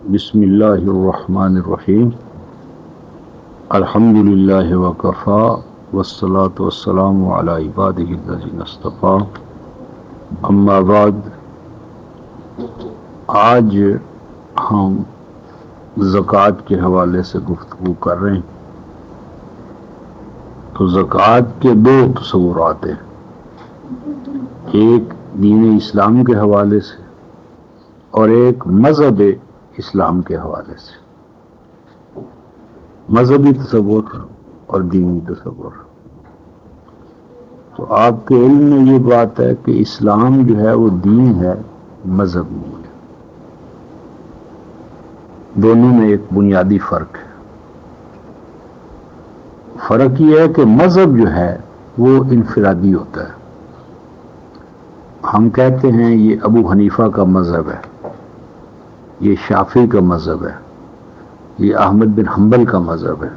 بسم اللہ الرحمن الرحیم الحمد للہ وکفا والصلاة والسلام علی عبادہ الذین اصطفیٰ اما بعد. آج ہم زکوٰۃ کے حوالے سے گفتگو کر رہے ہیں. تو زکوٰۃ کے دو تصورات ہیں، ایک دین اسلام کے حوالے سے اور ایک مذہب اسلام کے حوالے سے. مذہبی تصور اور دینی تصور. تو آپ کے علم میں یہ بات ہے کہ اسلام جو ہے وہ دین ہے، مذہب نہیں ہے. دونوں میں ایک بنیادی فرق ہے. فرق یہ ہے کہ مذہب جو ہے وہ انفرادی ہوتا ہے. ہم کہتے ہیں یہ ابو حنیفہ کا مذہب ہے، یہ شافعی کا مذہب ہے، یہ احمد بن حنبل کا مذہب ہے.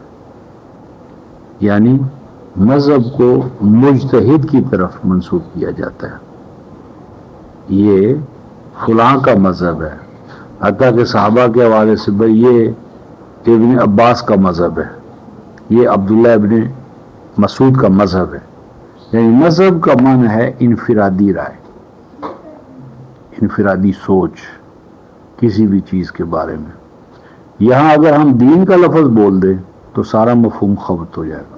یعنی مذہب کو مجتہد کی طرف منسوب کیا جاتا ہے. یہ فلاں کا مذہب ہے، حتیٰ کہ صحابہ کے حوالے سے بھئی یہ ابن عباس کا مذہب ہے، یہ عبداللہ ابن مسعود کا مذہب ہے. یعنی مذہب کا معنی ہے انفرادی رائے، انفرادی سوچ کسی بھی چیز کے بارے میں. یہاں اگر ہم دین کا لفظ بول دیں تو سارا مفہوم خبط ہو جائے گا.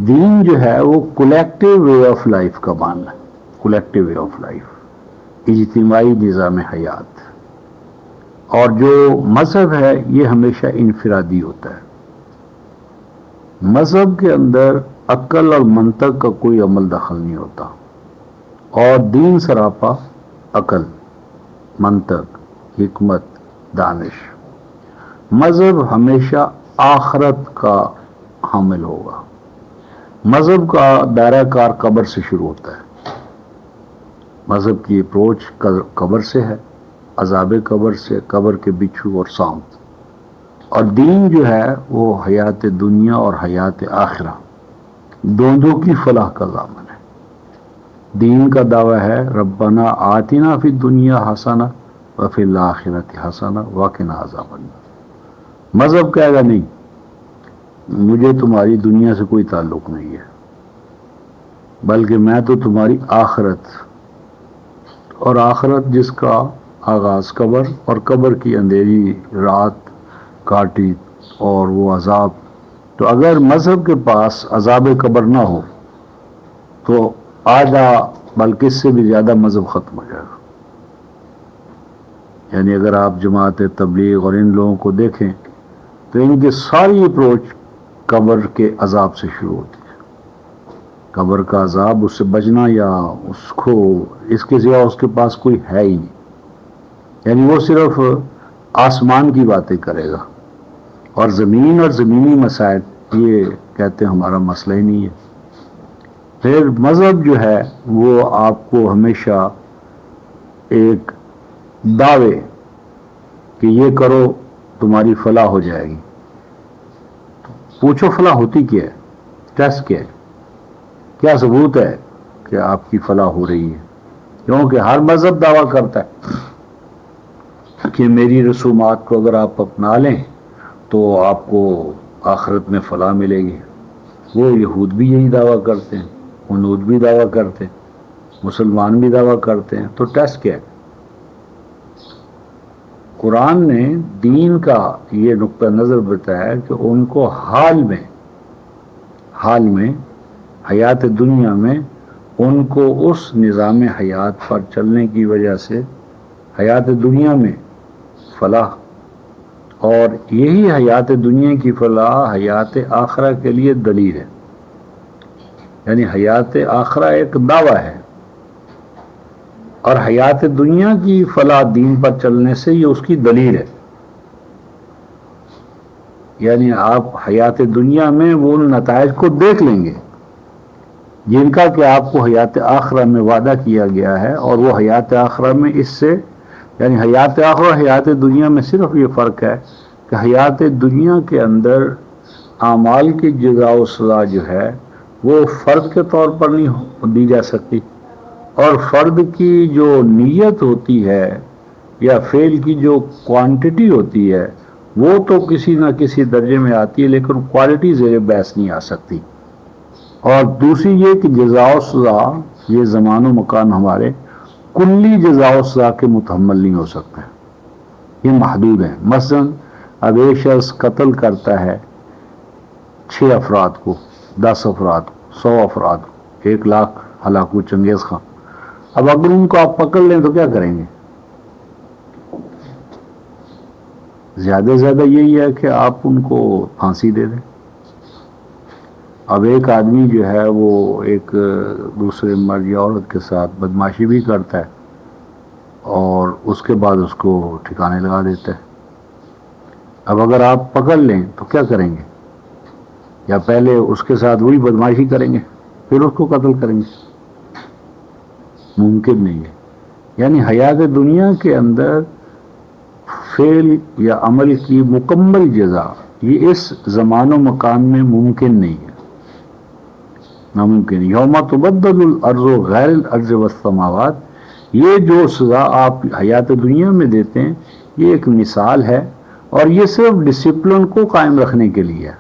دین جو ہے وہ کولیکٹیو وے آف لائف کا معنی ہے، کولیکٹیو وے آف لائف، اجتماعی نظام حیات. اور جو مذہب ہے یہ ہمیشہ انفرادی ہوتا ہے. مذہب کے اندر عقل اور منطق کا کوئی عمل دخل نہیں ہوتا، اور دین سراپا عقل، منطق، حکمت، دانش. مذہب ہمیشہ آخرت کا حامل ہوگا. مذہب کا دائرہ کار قبر سے شروع ہوتا ہے. مذہب کی اپروچ قبر سے ہے، عذاب قبر سے، قبر کے بچھو اور سانپ. اور دین جو ہے وہ حیات دنیا اور حیات آخرہ دونوں کی فلاح کا ضامن ہے. دین کا دعویٰ ہے ربنا آتنا فی الدنیا حسنہ وفی الآخرۃ حسنہ وقنا عذاب النار. مذہب کہے گا نہیں، مجھے تمہاری دنیا سے کوئی تعلق نہیں ہے، بلکہ میں تو تمہاری آخرت، اور آخرت جس کا آغاز قبر اور قبر کی اندھیری رات کاٹی اور وہ عذاب. تو اگر مذہب کے پاس عذاب قبر نہ ہو تو آدھا بلکہ اس سے بھی زیادہ مذہب ختم ہو جائے گا. یعنی اگر آپ جماعت تبلیغ اور ان لوگوں کو دیکھیں تو ان کی ساری اپروچ قبر کے عذاب سے شروع ہوتی ہے. قبر کا عذاب، اس سے بچنا یا اس کو اس کے سوا اس کے پاس کوئی ہے ہی نہیں. یعنی وہ صرف آسمان کی باتیں کرے گا، اور زمین اور زمینی مسائل یہ کہتے ہیں ہمارا مسئلہ ہی نہیں ہے. پھر مذہب جو ہے وہ آپ کو ہمیشہ ایک دعوے کہ یہ کرو تمہاری فلاح ہو جائے گی. پوچھو فلاح ہوتی کیا ہے، ٹیسٹ کیا ہے، کیا ثبوت ہے کہ آپ کی فلاح ہو رہی ہے. کیونکہ ہر مذہب دعویٰ کرتا ہے کہ میری رسومات کو اگر آپ اپنا لیں تو آپ کو آخرت میں فلاح ملے گی. وہ یہود بھی یہی دعویٰ کرتے ہیں، ہنود بھی دعویٰ کرتے ہیں، مسلمان بھی دعویٰ کرتے ہیں. تو ٹیسٹ کیا ہے؟ قرآن نے دین کا یہ نقطہ نظر بتایا کہ ان کو حال میں حیات دنیا میں ان کو اس نظام حیات پر چلنے کی وجہ سے حیات دنیا میں فلاح، اور یہی حیات دنیا کی فلاح حیات آخرہ کے لیے دلیل ہے. یعنی حیات آخرہ ایک دعویٰ ہے، اور حیات دنیا کی فلاح دین پر چلنے سے یہ اس کی دلیل ہے. یعنی آپ حیات دنیا میں وہ نتائج کو دیکھ لیں گے جن کا کہ آپ کو حیات آخرہ میں وعدہ کیا گیا ہے. اور وہ حیات آخرہ میں اس سے، یعنی حیات آخرہ حیات دنیا میں صرف یہ فرق ہے کہ حیات دنیا کے اندر اعمال کی جزا و سزا جو ہے وہ فرد کے طور پر نہیں دی جا سکتی، اور فرد کی جو نیت ہوتی ہے یا فعل کی جو کوانٹٹی ہوتی ہے وہ تو کسی نہ کسی درجے میں آتی ہے، لیکن کوالٹی زیر بحث نہیں آ سکتی۔ اور دوسری یہ کہ جزا و سزا، یہ زمان و مکان ہمارے کلی جزا و سزا کے متحمل نہیں ہو سکتے، یہ محدود ہیں۔ مثلا اب ایک شخص قتل کرتا ہے 6 افراد کو، 10 افراد کو، 100 افراد کو، 1,00,000 ہلاکو چنگیز خان، اب اگر ان کو آپ پکڑ لیں تو کیا کریں گے؟ زیادہ سے زیادہ یہی ہے کہ آپ ان کو پھانسی دے دیں۔ اب ایک آدمی جو ہے وہ ایک دوسرے مرد یا عورت کے ساتھ بدماشی بھی کرتا ہے اور اس کے بعد اس کو ٹھکانے لگا دیتا ہے۔ اب اگر آپ پکڑ لیں تو کیا کریں گے؟ یا پہلے اس کے ساتھ وہی بدماشی کریں گے پھر اس کو قتل کریں گے؟ ممکن نہیں ہے۔ یعنی حیات دنیا کے اندر فعل یا عمل کی مکمل جزا یہ اس زمان و مکان میں ممکن نہیں ہے، ناممکن۔ یوم تبدل الارض غیر الارض والسماوات، یہ جو سزا آپ حیات دنیا میں دیتے ہیں یہ ایک مثال ہے، اور یہ صرف ڈسپلن کو قائم رکھنے کے لیے ہے،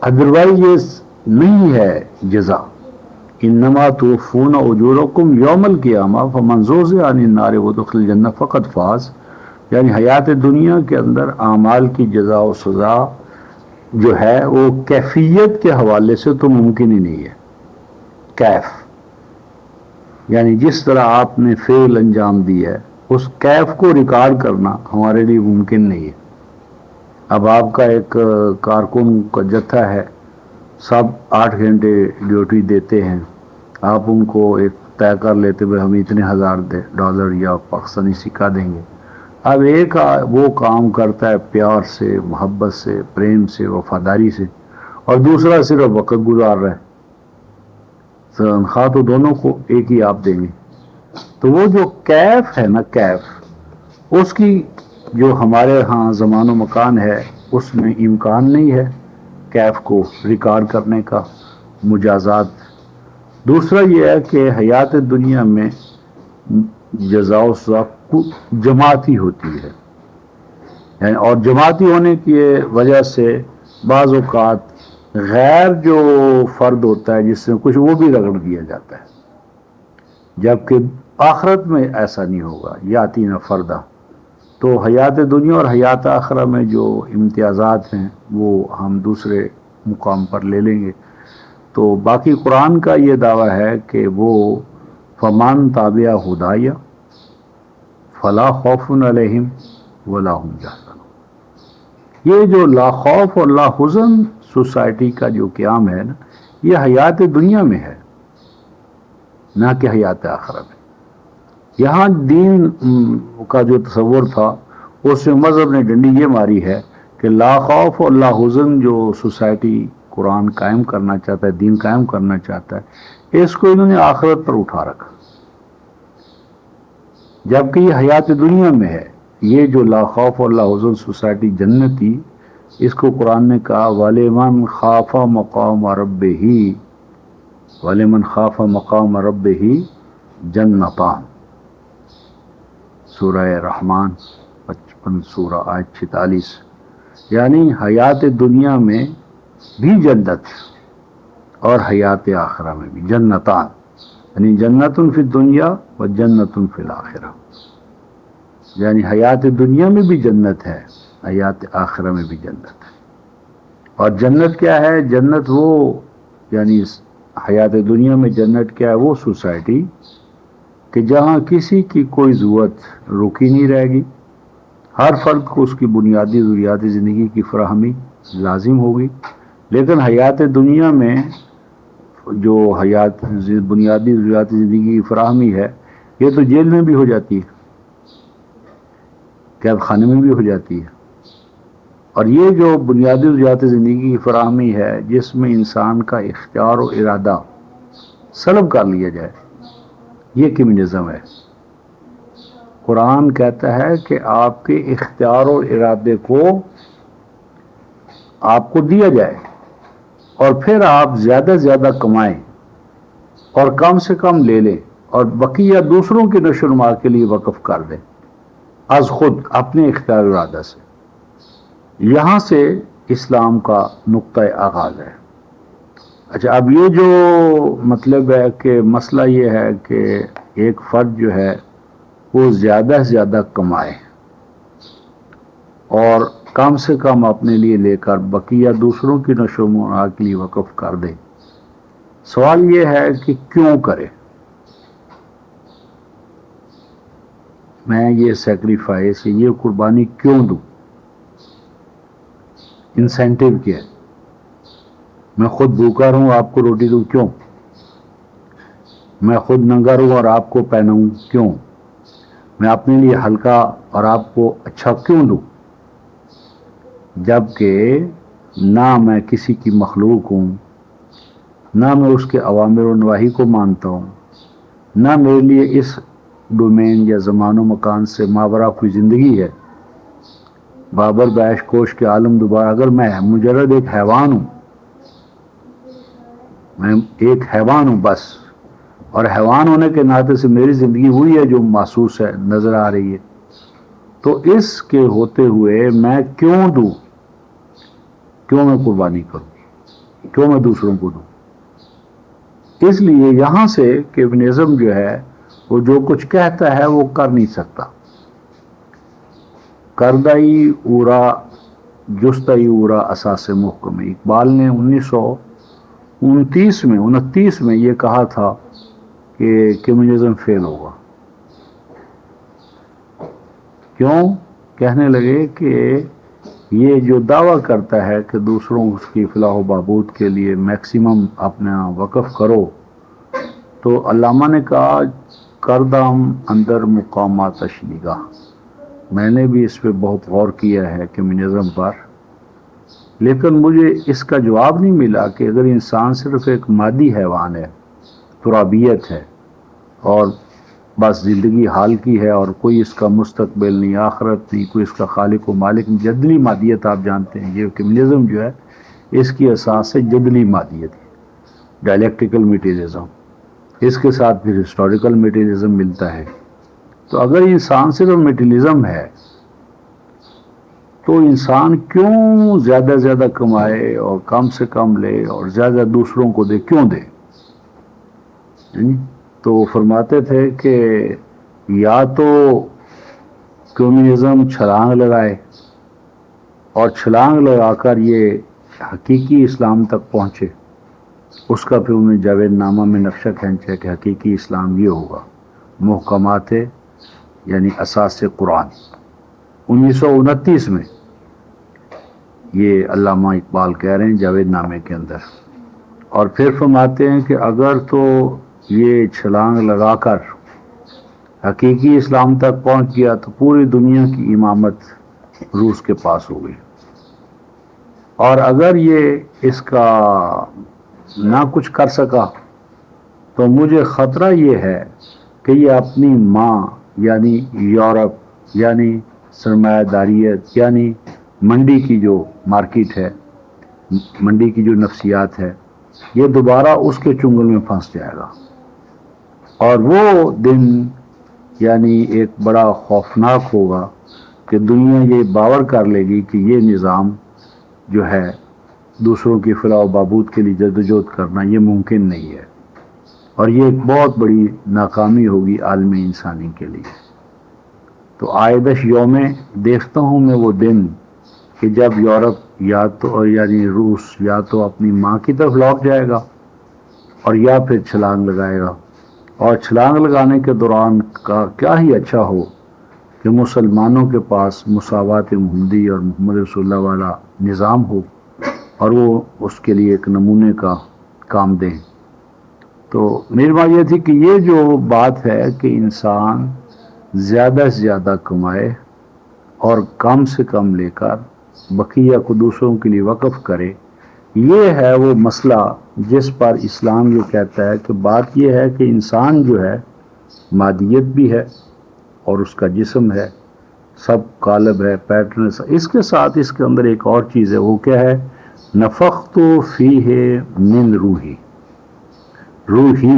ادروائز یہ نہیں ہے جزا۔ انما توفون اجورکم یوم القیامہ فمن زحزح عن النار وادخل الجنہ فقد فاز۔ یعنی حیات دنیا کے اندر اعمال کی جزا و سزا جو ہے وہ کیفیت کے حوالے سے تو ممکن ہی نہیں ہے۔ کیف یعنی جس طرح آپ نے فعل انجام دی ہے اس کیف کو ریکارڈ کرنا ہمارے لیے ممکن نہیں ہے۔ اب آپ کا ایک کارکن کا جتھا ہے، سب 8 گھنٹے ڈیوٹی دیتے ہیں، آپ ان کو ایک طے کر لیتے ہوئے ہم اتنے $1000 یا پاکستانی سکہ دیں گے۔ اب ایک وہ کام کرتا ہے پیار سے، محبت سے، پریم سے، وفاداری سے، اور دوسرا صرف وقت گزار رہا ہے، تنخواہ تو دونوں کو ایک ہی آپ دیں گے۔ تو وہ جو کیف ہے نا، کیف اس کی جو ہمارے ہاں زمان و مکان ہے اس میں امکان نہیں ہے کیف کو ریکارڈ کرنے کا، مجازات۔ دوسرا یہ ہے کہ حیات دنیا میں جزا و سزا جماعتی ہوتی ہے، اور جماعتی ہونے کی وجہ سے بعض اوقات غیر جو فرد ہوتا ہے جس سے کچھ وہ بھی رگڑ دیا جاتا ہے، جبکہ آخرت میں ایسا نہیں ہوگا۔ یاتی نہ فردہ، تو حیات دنیا اور حیات آخرہ میں جو امتیازات ہیں وہ ہم دوسرے مقام پر لے لیں گے۔ تو باقی قرآن کا یہ دعویٰ ہے کہ وہ فمان تابع ہدایہ فلا خوف علیہم ولا هم یحزنون۔ یہ جو لا خوف اور لا حزن سوسائٹی کا جو قیام ہے نا، یہ حیات دنیا میں ہے، نہ کہ حیات آخرہ میں۔ یہاں دین کا جو تصور تھا اس میں مذہب نے ڈنڈی یہ ماری ہے کہ لا خوف اور لا حزن جو سوسائٹی قرآن قائم کرنا چاہتا ہے، دین قائم کرنا چاہتا ہے، اس کو انہوں نے آخرت پر اٹھا رکھا، جبکہ یہ حیات دنیا میں ہے۔ یہ جو لا خوف اور لا حزن سوسائٹی جنتی، اس کو قرآن نے کہا وَلِمَنْ خَافَ مَقَامَ رَبِّهِ وَلِمَنْ خَافَ مَقَامَ رَبِّهِ جَنَّتَانِ، سورہ رحمان 55 سورہ آیت 46۔ یعنی حیات دنیا میں بھی جنت اور حیات آخرہ میں بھی جنتان، یعنی جنت فی الدنیا و جنت فی الآخرہ۔ یعنی حیات دنیا میں بھی جنت ہے، حیات آخرہ میں بھی جنت ہے۔ اور جنت کیا ہے؟ جنت وہ، یعنی حیات دنیا میں جنت کیا ہے؟ وہ سوسائٹی کہ جہاں کسی کی کوئی ضرورت رکی نہیں رہے گی، ہر فرد کو اس کی بنیادی ضروریات زندگی کی فراہمی لازم ہوگی۔ لیکن حیات دنیا میں جو بنیادی ضروریات زندگی کی فراہمی ہے یہ تو جیل میں بھی ہو جاتی ہے، قید خانے میں بھی ہو جاتی ہے۔ اور یہ جو بنیادی ضروریات زندگی کی فراہمی ہے جس میں انسان کا اختیار و ارادہ سلب کر لیا جائے، یہ کمیونزم ہے۔ قرآن کہتا ہے کہ آپ کے اختیار و ارادے کو آپ کو دیا جائے اور پھر آپ زیادہ سے زیادہ کمائیں اور کم سے کم لے لیں، اور بقیہ دوسروں کی نشو و نما کے لیے وقف کر دیں از خود اپنے اختیار و ارادہ سے. یہاں سے اسلام کا نقطۂ آغاز ہے. اچھا، اب یہ جو مطلب ہے کہ مسئلہ یہ ہے کہ ایک فرد جو ہے وہ زیادہ سے زیادہ کمائے اور کم سے کم اپنے لیے لے کر بقیہ دوسروں کی نشو و نما کے لیے وقف کر دے. سوال یہ ہے کہ کیوں کرے؟ میں یہ سیکریفائس، یہ قربانی کیوں دوں؟ انسینٹیو کیا ہے؟ میں خود بھوکا رہوں، آپ کو روٹی دوں، کیوں؟ میں خود ننگا رہوں اور آپ کو پہناؤں، کیوں؟ میں اپنے لیے ہلکا اور آپ کو اچھا کیوں دوں؟ جبکہ نہ میں کسی کی مخلوق ہوں، نہ میں اس کے اوامر و نواہی کو مانتا ہوں، نہ میرے لیے اس ڈومین یا زمان و مکان سے ماورا کوئی زندگی ہے. بابر بیش کوش کے عالم دوبارہ، اگر میں مجرد ایک حیوان ہوں، میں ایک حیوان ہوں بس، اور حیوان ہونے کے ناطے سے میری زندگی وہی ہے جو محسوس ہے، نظر آ رہی ہے، تو اس کے ہوتے ہوئے میں کیوں دوں؟ کیوں میں قربانی کروں؟ کیوں میں دوسروں کو دوں؟ اس لیے یہاں سے کیبنزم جو ہے وہ جو کچھ کہتا ہے وہ کر نہیں سکتا. کردائی اورا جستائی اورا اساس محکم. اقبال نے 1929 میں یہ کہا تھا کہ کمیونزم فیل ہوگا. کیوں؟ کہنے لگے کہ یہ جو دعویٰ کرتا ہے کہ دوسروں کی فلاح و بہبود کے لیے میکسیمم اپنا وقف کرو، تو علامہ نے کہا کردام اندر مقامات اشنیگاہ. میں نے بھی اس پہ بہت غور کیا ہے کمیونزم پر، لیکن مجھے اس کا جواب نہیں ملا کہ اگر انسان صرف ایک مادی حیوان ہے، ترابیت ہے، اور بس زندگی حال کی ہے اور کوئی اس کا مستقبل نہیں، آخرت نہیں، کوئی اس کا خالق و مالک نہیں، جدلی مادیت آپ جانتے ہیں، یہ کمیونزم جو ہے اس کی اساس ہے جدلی مادیت ہے، ڈائلیکٹیکل میٹیریلزم. اس کے ساتھ پھر ہسٹوریکل میٹیریلزم ملتا ہے. تو اگر انسان صرف میٹیریلزم ہے تو انسان کیوں زیادہ سے زیادہ کمائے اور کم سے کم لے اور زیادہ دوسروں کو دے؟ کیوں دے؟ تو فرماتے تھے کہ یا تو کمیونزم چھلانگ لگائے اور چھلانگ لگا کر یہ حقیقی اسلام تک پہنچے. اس کا پھر انہیں جاوید نامہ میں نقشہ کھینچا کہ حقیقی اسلام یہ ہوگا، محکمات یعنی اساس قرآن. 1929 میں یہ علامہ اقبال کہہ رہے ہیں جاوید نامے کے اندر. اور پھر فرماتے ہیں کہ اگر تو یہ چھلانگ لگا کر حقیقی اسلام تک پہنچ گیا تو پوری دنیا کی امامت روس کے پاس ہو گئی، اور اگر یہ اس کا نہ کچھ کر سکا تو مجھے خطرہ یہ ہے کہ یہ اپنی ماں یعنی یورپ، یعنی سرمایہ داریت، یعنی منڈی کی جو مارکیٹ ہے، منڈی کی جو نفسیات ہے، یہ دوبارہ اس کے چنگل میں پھنس جائے گا. اور وہ دن یعنی ایک بڑا خوفناک ہوگا کہ دنیا یہ باور کر لے گی کہ یہ نظام جو ہے دوسروں کی فلاح و بہبود کے لیے جدوجہد کرنا یہ ممکن نہیں ہے، اور یہ ایک بہت بڑی ناکامی ہوگی عالم انسانی کے لیے. تو آئدش یوم دیکھتا ہوں میں وہ دن کہ جب یورپ یا تو یعنی روس یا تو اپنی ماں کی طرف لوٹ جائے گا اور یا پھر چھلانگ لگائے گا. اور چھلانگ لگانے کے دوران کا کیا ہی اچھا ہو کہ مسلمانوں کے پاس مساوات محمدی اور محمد رسول اللہ والا نظام ہو اور وہ اس کے لیے ایک نمونے کا کام دیں. تو میری بات یہ تھی کہ یہ جو بات ہے کہ انسان زیادہ سے زیادہ کمائے اور کم سے کم لے کر بقیہ کو دوسروں کے لیے وقف کرے، یہ ہے وہ مسئلہ جس پر اسلام یہ کہتا ہے کہ بات یہ ہے کہ انسان جو ہے مادیت بھی ہے اور اس کا جسم ہے، سب قالب ہے، پیٹرن. اس کے ساتھ اس کے اندر ایک اور چیز ہے، وہ کیا ہے؟ نفخت فیہ من روحی. روحی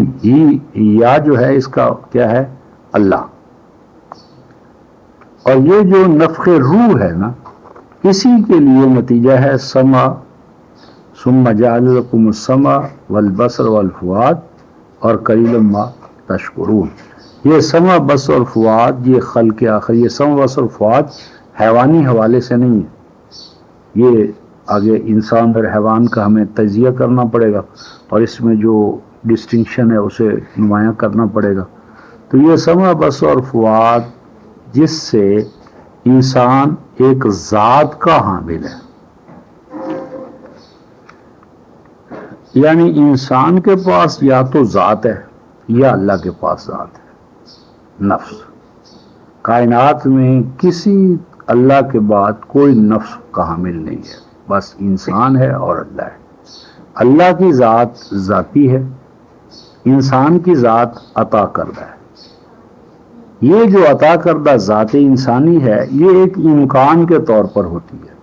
یا جو ہے اس کا کیا ہے؟ اللہ. اور یہ جو نفخ روح ہے نا، اسی کے لیے نتیجہ ہے سما، ثم جعل لکم السمع والبصر والفؤاد اور قلیلا ما تشکرون. یہ سمع، بصر اور فؤاد یہ خلق آخر، یہ سمع بصر اور فؤاد حیوانی حوالے سے نہیں ہے. یہ آگے انسان اور حیوان کا ہمیں تجزیہ کرنا پڑے گا اور اس میں جو ڈسٹنکشن ہے اسے نمایاں کرنا پڑے گا. تو یہ سمع بصر اور فؤاد جس سے انسان ایک ذات کا حامل ہے، یعنی انسان کے پاس یا تو ذات ہے یا اللہ کے پاس ذات ہے. نفس کائنات میں کسی اللہ کے بعد کوئی نفس کا حامل نہیں ہے، بس انسان ہے اور اللہ ہے. اللہ کی ذات ذاتی ہے، انسان کی ذات عطا کردہ ہے. یہ جو عطا کردہ ذات انسانی ہے یہ ایک امکان کے طور پر ہوتی ہے،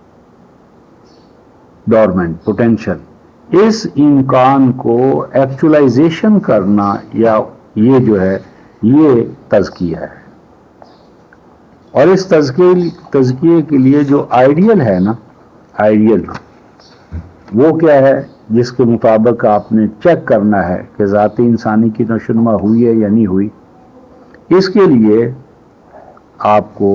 ڈورمنٹ پوٹینشل. اس امکان کو ایکچولائزیشن کرنا یا یہ جو ہے یہ تزکیہ ہے. اور اس تزکیے کے لیے جو آئیڈیل ہے نا، آئیڈیل وہ کیا ہے جس کے مطابق آپ نے چیک کرنا ہے کہ ذات انسانی کی نشوونما ہوئی ہے یا نہیں ہوئی. اس کے لیے آپ کو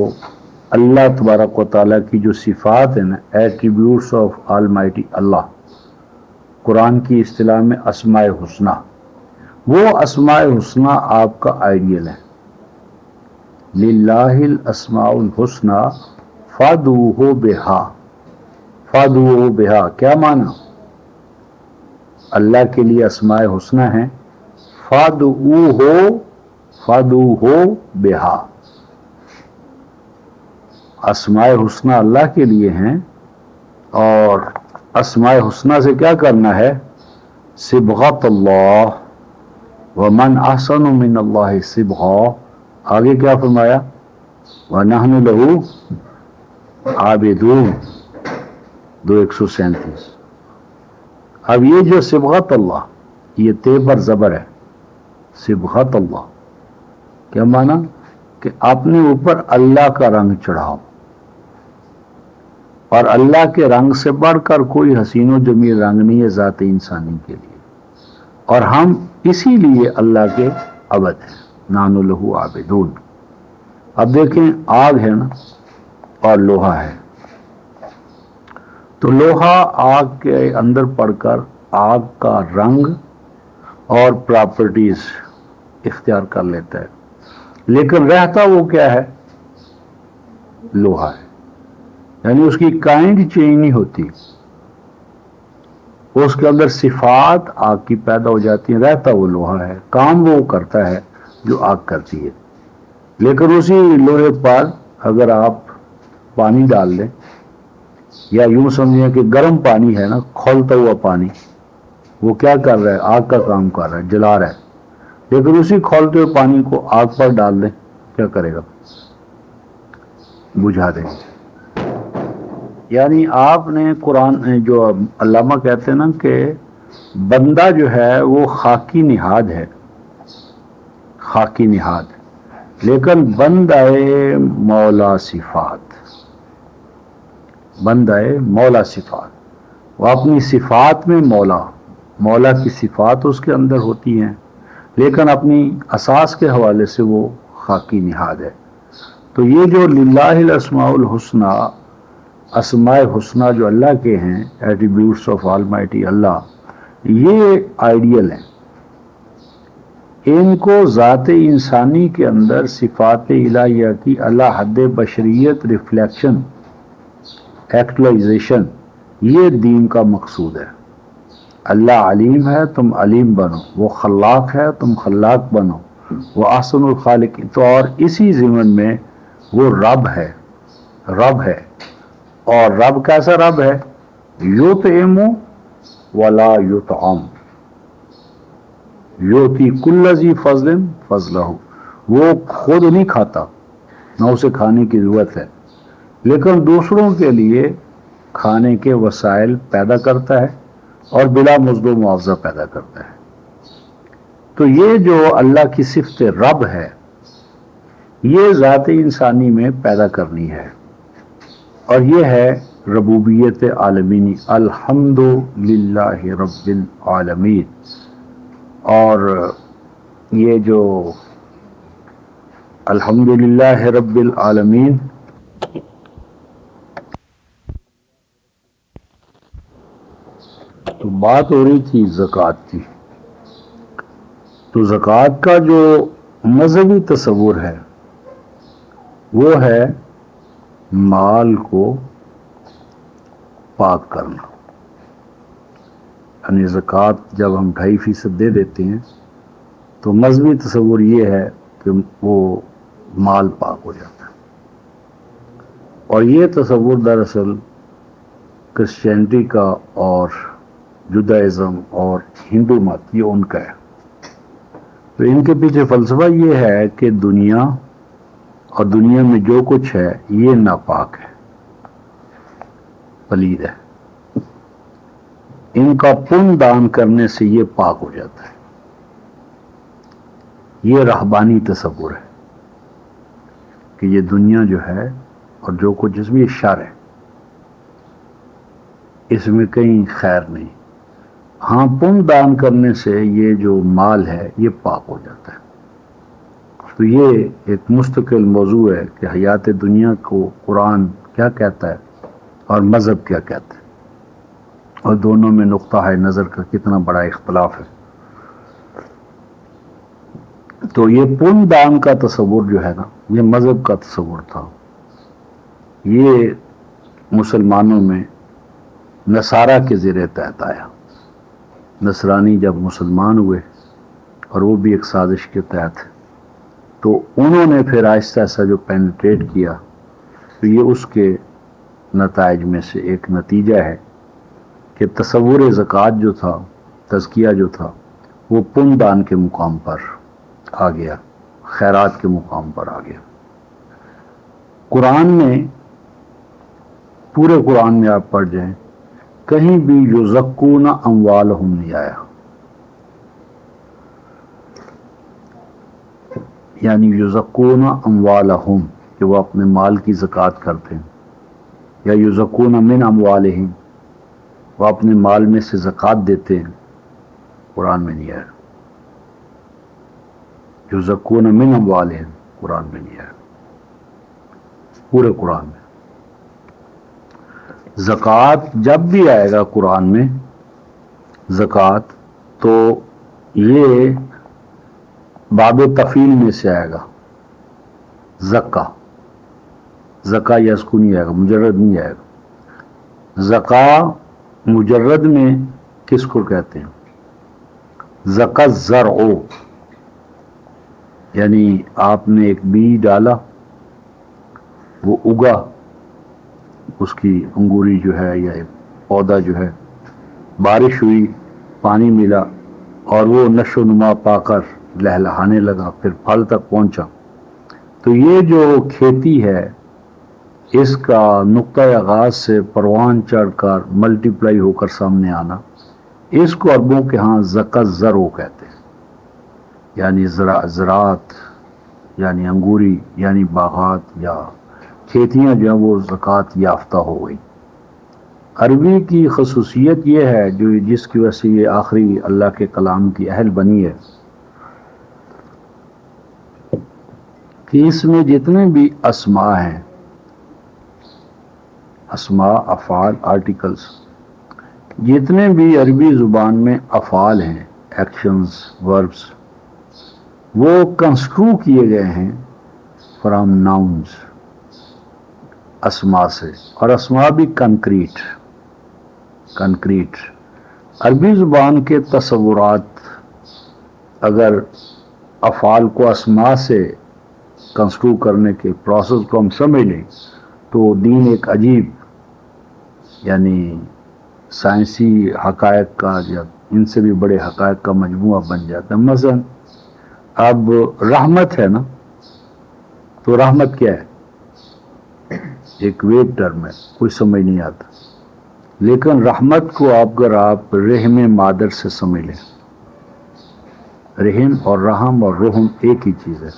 اللہ تبارک و تعالیٰ کی جو صفات ہیں نا، ایٹریبیوٹس آف آلمائٹی اللہ، قرآن کی اصطلاح میں اسماء حسنہ، وہ اسماء حسنہ آپ کا آئیڈیل ہے. للہ الاسماء الحسنى فادعوہ بہا. فادعوہ بہا کیا معنی؟ اللہ کے لیے اسماء حسنہ ہیں، فادعوہ بہا. اسماء حسنہ اللہ کے لیے ہیں اور اسماء حسنہ سے کیا کرنا ہے؟ صبغۃ اللہ، ومن احسن من اللہ صبغہ. آگے کیا فرمایا؟ وَنَحْنُ لَهُ عَابِدُونَ 2:137. اب یہ جو صبغۃ اللہ، یہ تے پر زبر ہے. صبغۃ اللہ کیا معنی؟ کہ اپنے اوپر اللہ کا رنگ چڑھاؤ، اور اللہ کے رنگ سے بڑھ کر کوئی حسین و جمیل رنگ نہیں ہے ذات انسانی کے لیے، اور ہم اسی لیے اللہ کے عبد ہیں. نحن لہ عابدون. اب دیکھیں آگ ہے نا اور لوہا ہے، تو لوہا آگ کے اندر پڑ کر آگ کا رنگ اور پراپرٹیز اختیار کر لیتا ہے، لیکن رہتا وہ کیا ہے؟ لوہا ہے. یعنی اس کی کائنڈ چینج نہیں ہوتی، اس کے اندر صفات آگ کی پیدا ہو جاتی ہیں. رہتا وہ لوہا ہے، کام وہ کرتا ہے جو آگ کرتی ہے. لیکن اسی لوہے پر اگر آپ پانی ڈال دیں، یا یوں سمجھیں کہ گرم پانی ہے نا، کھولتا ہوا پانی، وہ کیا کر رہا ہے؟ آگ کا کام کر رہا ہے، جلا رہا ہے. لیکن اسی کھولتے ہوئے پانی کو آگ پر ڈال دیں، کیا کرے گا؟ بجھا دیں گے. یعنی آپ نے قرآن جو علامہ کہتے ہیں نا کہ بندہ جو ہے وہ خاکی نہاد ہے، خاکی نہاد، لیکن بندہ مولا صفات، بندہ مولا صفات، وہ اپنی صفات میں مولا کی صفات اس کے اندر ہوتی ہیں، لیکن اپنی اساس کے حوالے سے وہ خاکی نہاد ہے. تو یہ جو للہ الاسماء الحسنى، اسماء حسنہ جو اللہ کے ہیں، ایٹریبیوٹس آف آلمائٹی اللہ، یہ آئیڈیل ہیں. ان کو ذات انسانی کے اندر صفات الہیہ کی اللہ حد بشریت ریفلیکشن، ایکچولائزیشن، یہ دین کا مقصود ہے. اللہ علیم ہے، تم علیم بنو. وہ خلاق ہے، تم خلاق بنو. وہ احسن الخالق. تو اور اسی ضمن میں وہ رب ہے، رب ہے. اور رب کیسا رب ہے؟ یطعم ولا یطعم، یؤتی کل ذی فضل فضلہ. وہ خود نہیں کھاتا، نہ اسے کھانے کی ضرورت ہے، لیکن دوسروں کے لیے کھانے کے وسائل پیدا کرتا ہے اور بلا مزد و معاوضہ پیدا کرتا ہے. تو یہ جو اللہ کی صفت رب ہے یہ ذات انسانی میں پیدا کرنی ہے، اور یہ ہے ربوبیت عالمینی، الحمد للہ رب العالمین۔ اور یہ جو الحمد للہ رب العالمین تو بات ہو رہی تھی زکوٰۃ کی، تو زکوٰۃ کا جو مذہبی تصور ہے وہ ہے مال کو پاک کرنا، یعنی زکوٰۃ جب ہم 2.5% دے دیتے ہیں تو مذہبی تصور یہ ہے کہ وہ مال پاک ہو جاتا ہے، اور یہ تصور دراصل کرسچینٹی کا اور جودائزم اور ہندو مت یہ ان کا ہے۔ تو ان کے پیچھے فلسفہ یہ ہے کہ دنیا اور دنیا میں جو کچھ ہے یہ ناپاک ہے، پلید ہے، ان کا پن دان کرنے سے یہ پاک ہو جاتا ہے۔ یہ رہبانی تصور ہے کہ یہ دنیا جو ہے اور جو کچھ اس میں یہ شر ہے، اس میں کہیں خیر نہیں، ہاں پن دان کرنے سے یہ جو مال ہے یہ پاک ہو جاتا ہے۔ تو یہ ایک مستقل موضوع ہے کہ حیات دنیا کو قرآن کیا کہتا ہے اور مذہب کیا کہتا ہے، اور دونوں میں نقطہ نظر کا کتنا بڑا اختلاف ہے۔ تو یہ پن دان کا تصور جو ہے نا یہ مذہب کا تصور تھا، یہ مسلمانوں میں نصارہ کے زیر تحت آیا۔ نصرانی جب مسلمان ہوئے اور وہ بھی ایک سازش کے تحت، تو انہوں نے پھر آہستہ آہستہ جو پینیٹریٹ کیا، تو یہ اس کے نتائج میں سے ایک نتیجہ ہے کہ تصور زکوٰۃ جو تھا، تزکیہ جو تھا، وہ پن دان کے مقام پر آ گیا، خیرات کے مقام پر آ گیا۔ قرآن میں، پورے قرآن میں آپ پڑھ جائیں، کہیں بھی یزکون اموالہم نہیں آیا، یعنی یزکون اموالہم کہ وہ اپنے مال کی زکوٰۃ کرتے ہیں، یا یزکون من اموالہم وہ اپنے مال میں سے زکوٰۃ دیتے ہیں، قرآن میں نہیں آیا۔ یزکون من اموالہم قرآن میں نہیں آیا، پورے قرآن میں۔ زکوٰۃ جب بھی آئے گا قرآن میں زکوٰۃ، تو یہ باب تفعیل میں سے آئے گا، زکا یزکو نہیں آئے گا، مجرد نہیں آئے گا۔ زکا مجرد میں کس کو کہتے ہیں؟ زکا الزرع، یعنی آپ نے ایک بیج ڈالا، وہ اگا، اس کی انگوری جو ہے یا پودا جو ہے، بارش ہوئی، پانی ملا، اور وہ نشو و نما پا کر لہلہانے لگا، پھر پھل تک پہنچا۔ تو یہ جو کھیتی ہے اس کا نقطۂ آغاز سے پروان چڑھ کر ملٹیپلائی ہو کر سامنے آنا، اس کو عربوں کے ہاں زکا الزرع کہتے ہیں، یعنی زراعت، یعنی انگوری، یعنی باغات یا کھیتیاں جو ہیں وہ زکوٰۃ یافتہ ہو گئی۔ عربی کی خصوصیت یہ ہے جس کی وجہ سے یہ آخری اللہ کے کلام کی اہل بنی ہے کہ اس میں جتنے بھی اسماء ہیں، اسماء، افعال، آرٹیکلز، جتنے بھی عربی زبان میں افعال ہیں، ایکشنز، وربز، وہ کنسٹرو کیے گئے ہیں فرام ناؤنز، اسماء سے، اور اسماء بھی کنکریٹ۔ عربی زبان کے تصورات اگر افعال کو اسماء سے کنسٹرو کرنے کے پروسیس کو ہم سمجھ لیں تو دین ایک عجیب، یعنی سائنسی حقائق کا یا ان سے بھی بڑے حقائق کا مجموعہ بن جاتا ہے۔ مثلا اب رحمت ہے نا، تو رحمت کیا ہے؟ ایک ویب ٹرم ہے، کوئی سمجھ نہیں آتا، لیکن رحمت کو اگر آپ رحم مادر سے سمجھ لیں رحم اور رحم اور رحم ایک ہی چیز ہے.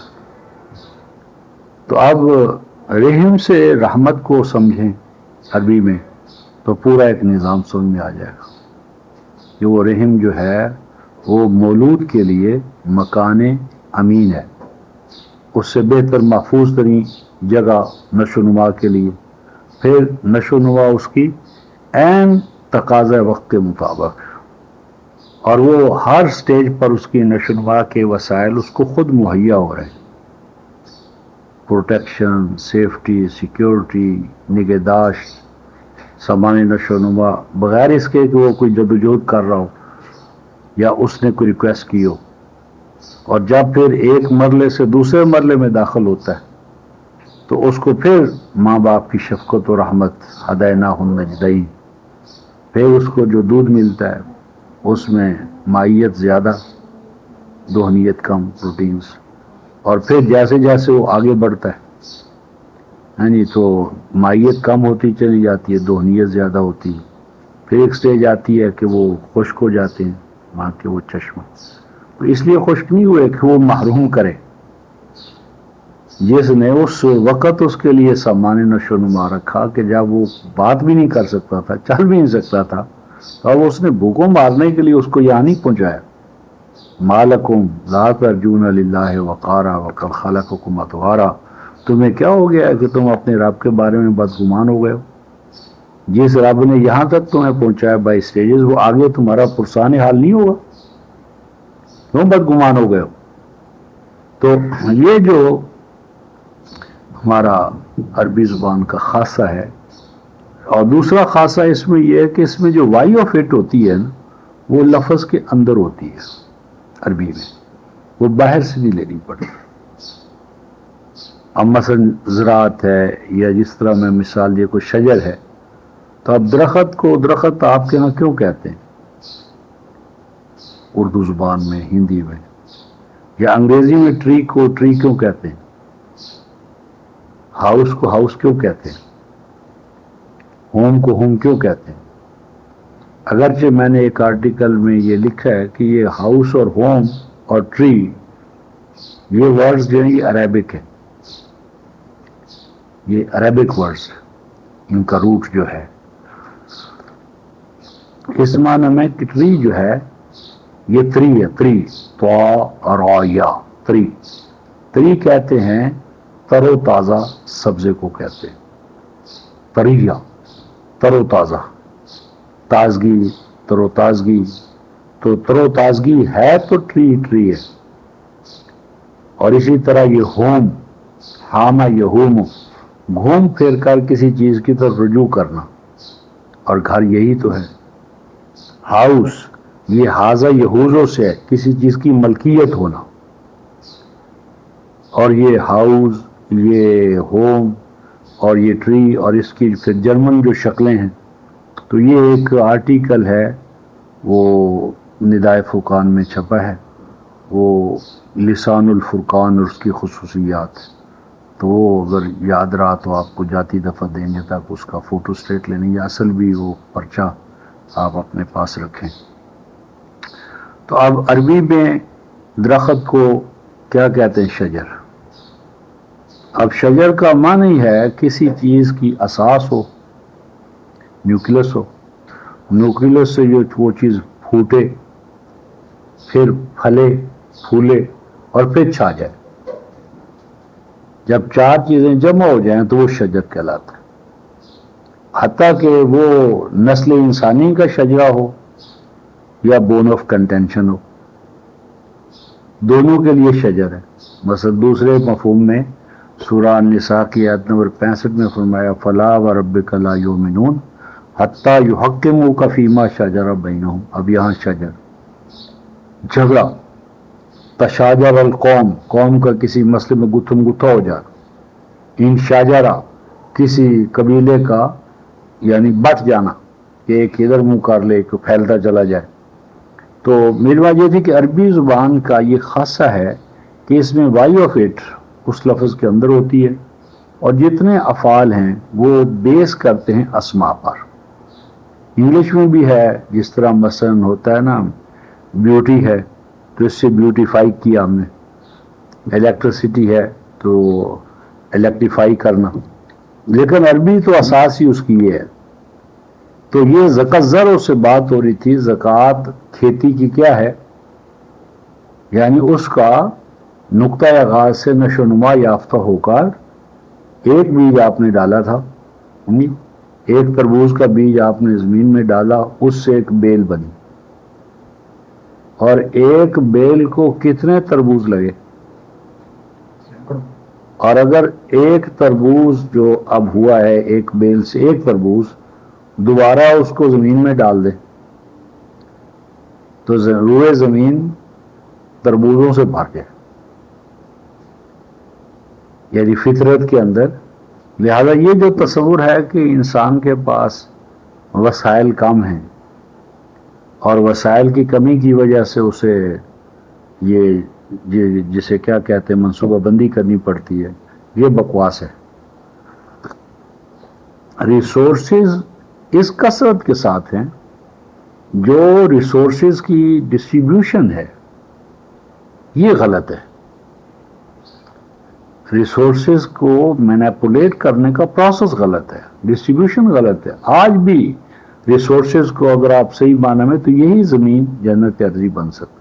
تو اب رحم سے رحمت کو سمجھیں عربی میں تو پورا ایک نظام سمجھ میں آ جائے گا کہ وہ رحم جو ہے وہ مولود کے لیے مکان امین ہے، اس سے بہتر محفوظ ترین جگہ نشو و نما کے لیے. پھر نشو و نما اس کی عین تقاضۂ وقت کے مطابق، اور وہ ہر سٹیج پر اس کی نشو و نما کے وسائل اس کو خود مہیا ہو رہے ہیں. پروٹیکشن، سیفٹی، سیکیورٹی، نگہداشت، سامان نشو و نما، بغیر اس کے کہ وہ کوئی جدوجہد کر رہا ہو یا اس نے کوئی ریکویسٹ کی ہو. اور جب پھر ایک مرحلے سے دوسرے مرحلے میں داخل ہوتا ہے تو اس کو پھر ماں باپ کی شفقت و رحمت، ہدیناہ النجدین، پھر اس کو جو دودھ ملتا ہے اس میں مائیت زیادہ، دہنیت کم، پروٹینز. اور پھر جیسے جیسے وہ آگے بڑھتا ہے تو مائیت کم ہوتی چلی جاتی ہے، دہنیت زیادہ ہوتی ہے. پھر ایک سٹیج آتی ہے کہ وہ خشک ہو جاتے ہیں ماں کے وہ چشمہ. تو اس لیے خشک نہیں ہوئے کہ وہ محروم کرے، جس نے اس وقت اس کے لیے سامان نشو و نما رکھا کہ جب وہ بات بھی نہیں کر سکتا تھا، چل بھی نہیں سکتا تھا، تو اب اس نے بھوکوں مارنے کے لیے اس کو یہاں نہیں پہنچایا. مالکم لا ترجون للہ وقارا وقد خلقکم اطوارا، تمہیں کیا ہو گیا ہے کہ تم اپنے رب کے بارے میں بدگمان ہو گئے ہو؟ جس رب نے یہاں تک تمہیں پہنچایا بائی سٹیجز، وہ آگے تمہارا پرسان حال نہیں ہوگا؟ کیوں بدگمان ہو گئے ہو؟ تو یہ جو ہمارا عربی زبان کا خاصہ ہے. اور دوسرا خاصہ اس میں یہ ہے کہ اس میں جو وائی آف اٹ ہوتی ہے نا، وہ لفظ کے اندر ہوتی ہے عربی میں، وہ باہر سے نہیں لینی پڑتی. اب مثلا زراعت ہے، یا جس طرح میں مثال دیا کوئی شجر ہے، تو اب درخت کو درخت آپ کے ہاں کیوں کہتے ہیں اردو زبان میں، ہندی میں، یا انگریزی میں ٹری کو ٹری کیوں کہتے ہیں، ہاؤس کو ہاؤس کیوں کہتے ہیں، ہوم کو ہوم کیوں کہتے ہیں؟ اگرچہ میں نے ایک آرٹیکل میں یہ لکھا ہے کہ یہ ہاؤس اور ہوم اور ٹری، یہ ورڈز جو ہیں یہ عربک ہے، یہ عربک ورڈز، ان کا روٹ جو ہے اس معنی میں کہ ٹری جو ہے یہ تری ہے، تری تو رایا، تری تری کہتے ہیں تر و تازہ سبزے کو کہتے ہیں. تریہ، تر و تازہ، تازگی، تر و تازگی. تو تر و تازگی ہے تو ٹری ٹری ہے. اور اسی طرح یہ ہوم، ہاما یہوم، گھوم پھر کر کسی چیز کی طرف رجوع کرنا، اور گھر یہی تو ہے. ہاؤس، یہ حاضہ یہوزوں سے ہے، کسی چیز کی ملکیت ہونا. اور یہ ہاؤس، یہ ہوم اور یہ ٹری، اور اس کی پھر جرمن جو شکلیں ہیں. تو یہ ایک آرٹیکل ہے، وہ ندائے فرقان میں چھپا ہے، وہ لسان الفرقان اور اس کی خصوصیات. تو وہ اگر یاد رہا تو آپ کو جاتی دفعہ دینے تک اس کا فوٹو سٹیٹ لینے، یا اصل بھی وہ پرچہ آپ اپنے پاس رکھیں. تو اب عربی میں درخت کو کیا کہتے ہیں؟ شجر. اب شجر کا معنی ہے کسی چیز کی اساس ہو، نیوکلس ہو، نیوکلس سے جو وہ چیز پھوٹے، پھر پھلے، پھولے اور پھر چھا جائے. جب چار چیزیں جمع ہو جائیں تو وہ شجر کہلاتا ہے. حتیٰ کہ وہ نسل انسانی کا شجرہ ہو یا بون آف کنٹینشن ہو، دونوں کے لیے شجر ہے. مثلا دوسرے مفہوم میں سورہ النساء کی آیت نمبر 65 میں فرمایا فلا وربک لا یؤمنون حتی یحکموک فیما شجر بینہم. اب یہاں شجر، جھگڑا، تشاجر القوم، قوم کا کسی مسئلے میں گتھم گتھا ہو جانا. ان شاجرہ، کسی قبیلے کا یعنی بٹ جانا، کہ ایک ادھر منہ کر لے کہ پھیلتا چلا جائے. تو میری بات یہ تھی کہ عربی زبان کا یہ خاصہ ہے کہ اس میں وائی آف اٹ اس لفظ کے اندر ہوتی ہے، اور جتنے افعال ہیں وہ بیس کرتے ہیں اسماء پر. انگلش میں بھی ہے، جس طرح مثلا ہوتا ہے نا بیوٹی ہے تو اس سے بیوٹیفائی کیا ہم نے. الیکٹریسٹی ہے تو الیکٹریفائی کرنا، لیکن عربی تو اساس ہی اس کی یہ ہے. تو یہ زکات زر سے بات ہو رہی تھی. زکوٰۃ کھیتی کی کیا ہے؟ یعنی اس کا نقطۂ آغاز سے نشو و نما یافتہ ہو کر ایک بیج آپ نے ڈالا تھا، ایک تربوز کا بیج آپ نے زمین میں ڈالا، اس سے ایک بیل بنی. اور ایک بیل کو کتنے تربوز لگے؟ اور اگر ایک تربوز جو اب ہوا ہے ایک بیل سے ایک تربوز، دوبارہ اس کو زمین میں ڈال دے تو روئے زمین تربوزوں سے بھر جائے، یعنی فطرت کے اندر. لہذا یہ جو تصور ہے کہ انسان کے پاس وسائل کم ہیں اور وسائل کی کمی کی وجہ سے اسے یہ جسے کیا کہتے ہیں منصوبہ بندی کرنی پڑتی ہے، یہ بکواس ہے. ریسورسز اس کثرت کے ساتھ ہیں. جو ریسورسز کی ڈسٹریبیوشن ہے یہ غلط ہے. ریسورسز کو مینیپولیٹ کرنے کا پروسیس غلط ہے، ڈسٹریبیوشن غلط ہے. آج بھی ریسورسز کو اگر آپ صحیح معنی میں تو یہی زمین جنت ارضی بن سکتی.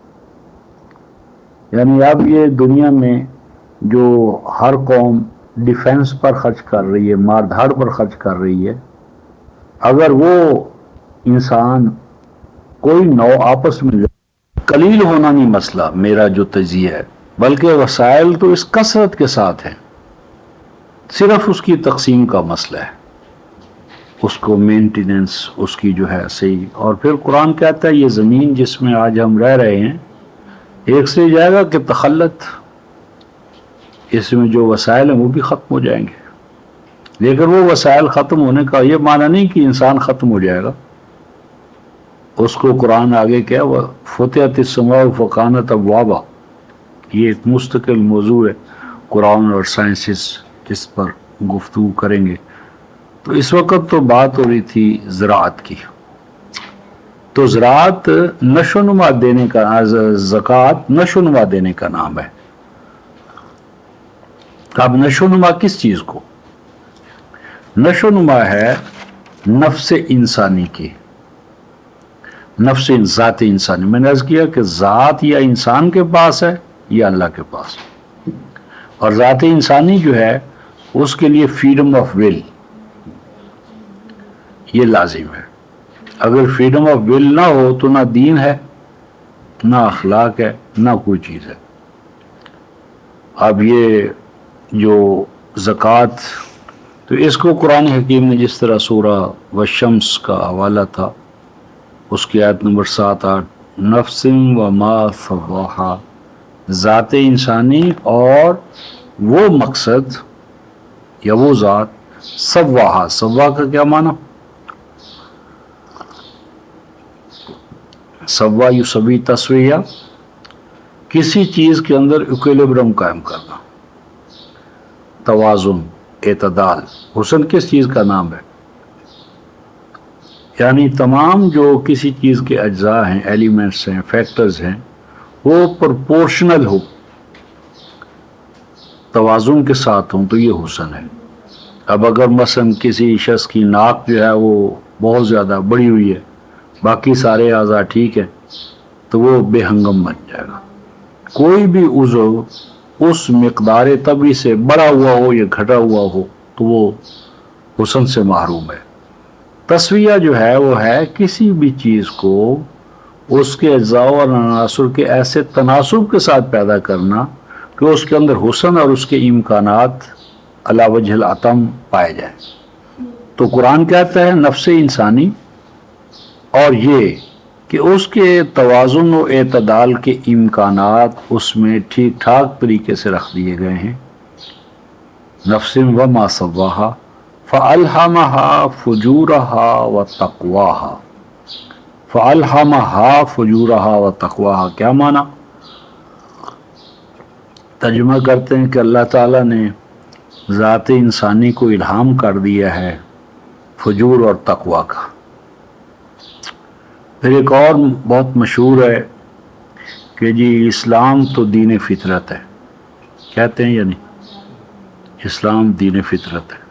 یعنی اب یہ دنیا میں جو ہر قوم ڈیفنس پر خرچ کر رہی ہے، مار دھاڑ پر خرچ کر رہی ہے، اگر وہ انسان کوئی نو آپس میں قلیل ہونا نہیں مسئلہ میرا جو تجزیہ ہے، بلکہ وسائل تو اس کثرت کے ساتھ ہیں، صرف اس کی تقسیم کا مسئلہ ہے، اس کو مینٹیننس اس کی جو ہے صحیح. اور پھر قرآن کہتا ہے یہ زمین جس میں آج ہم رہ رہے ہیں ایک سے جائے گا کہ تخلت، اس میں جو وسائل ہیں وہ بھی ختم ہو جائیں گے. لیکن وہ وسائل ختم ہونے کا یہ معنی نہیں کہ انسان ختم ہو جائے گا. اس کو قرآن آگے کیا فتحت السماء فکانت ابوابا، یہ ایک مستقل موضوع ہے، قرآن اور سائنسز جس پر گفتگو کریں گے. تو اس وقت تو بات ہو رہی تھی زراعت کی. تو زراعت نشو و نما دینے کا، زکوٰۃ نشو و نما دینے کا نام ہے. اب نشو و نما کس چیز کو؟ نشو و نما ہے نفس انسانی کی، نفس ذات انسانی. میں نے عرض کیا کہ ذات یا انسان کے پاس ہے یا اللہ کے پاس، اور ذات انسانی جو ہے اس کے لیے فریڈم آف ول یہ لازم ہے. اگر فریڈم آف ول نہ ہو تو نہ دین ہے، نہ اخلاق ہے، نہ کوئی چیز ہے. اب یہ جو زکوٰۃ، تو اس کو قرآن حکیم نے جس طرح سورہ والشمس کا حوالہ تھا اس کی آیت نمبر 7-8، نفس و ما سواہا، ذات انسانی اور وہ مقصد یا وہ ذات، سواہا، سوا کا کیا معنی؟ سوا یسوی تسویہ، کسی چیز کے اندر ایکویلیبرم قائم کرنا، توازن، اعتدال. حسن کس چیز کا نام ہے؟ یعنی تمام جو کسی چیز کے اجزاء ہیں، ایلیمنٹس ہیں، فیکٹرز ہیں، وہ پرپورشنل ہو، توازن کے ساتھ ہوں تو یہ حسن ہے. اب اگر مثلا کسی شخص کی ناک جو ہے وہ بہت زیادہ بڑی ہوئی ہے، باقی سارے اعضاء ٹھیک ہیں، تو وہ بے ہنگم بن جائے گا. کوئی بھی عضو اس مقدار طبعی سے بڑا ہوا ہو یا گھٹا ہوا ہو تو وہ حسن سے محروم ہے. تسویہ جو ہے وہ ہے کسی بھی چیز کو اس کے اجزاء اور عناصر کے ایسے تناسب کے ساتھ پیدا کرنا کہ اس کے اندر حسن اور اس کے امکانات علی وجہ العتم پائے جائیں. تو قرآن کہتا ہے نفس انسانی، اور یہ کہ اس کے توازن و اعتدال کے امکانات اس میں ٹھیک ٹھاک طریقے سے رکھ دیے گئے ہیں. نفس و ما سواہا فَأَلْهَمَهَا فُجُورَهَا وَتَقْوَاهَا. فَأَلْهَمَهَا فُجُورَهَا وَتَقْوَاهَا کیا معنی؟ ترجمہ کرتے ہیں کہ اللہ تعالیٰ نے ذات انسانی کو الہام کر دیا ہے فجور اور تقوی کا. پھر ایک اور بہت مشہور ہے کہ جی اسلام تو دین فطرت ہے، کہتے ہیں یا نہیں؟ اسلام دین فطرت ہے۔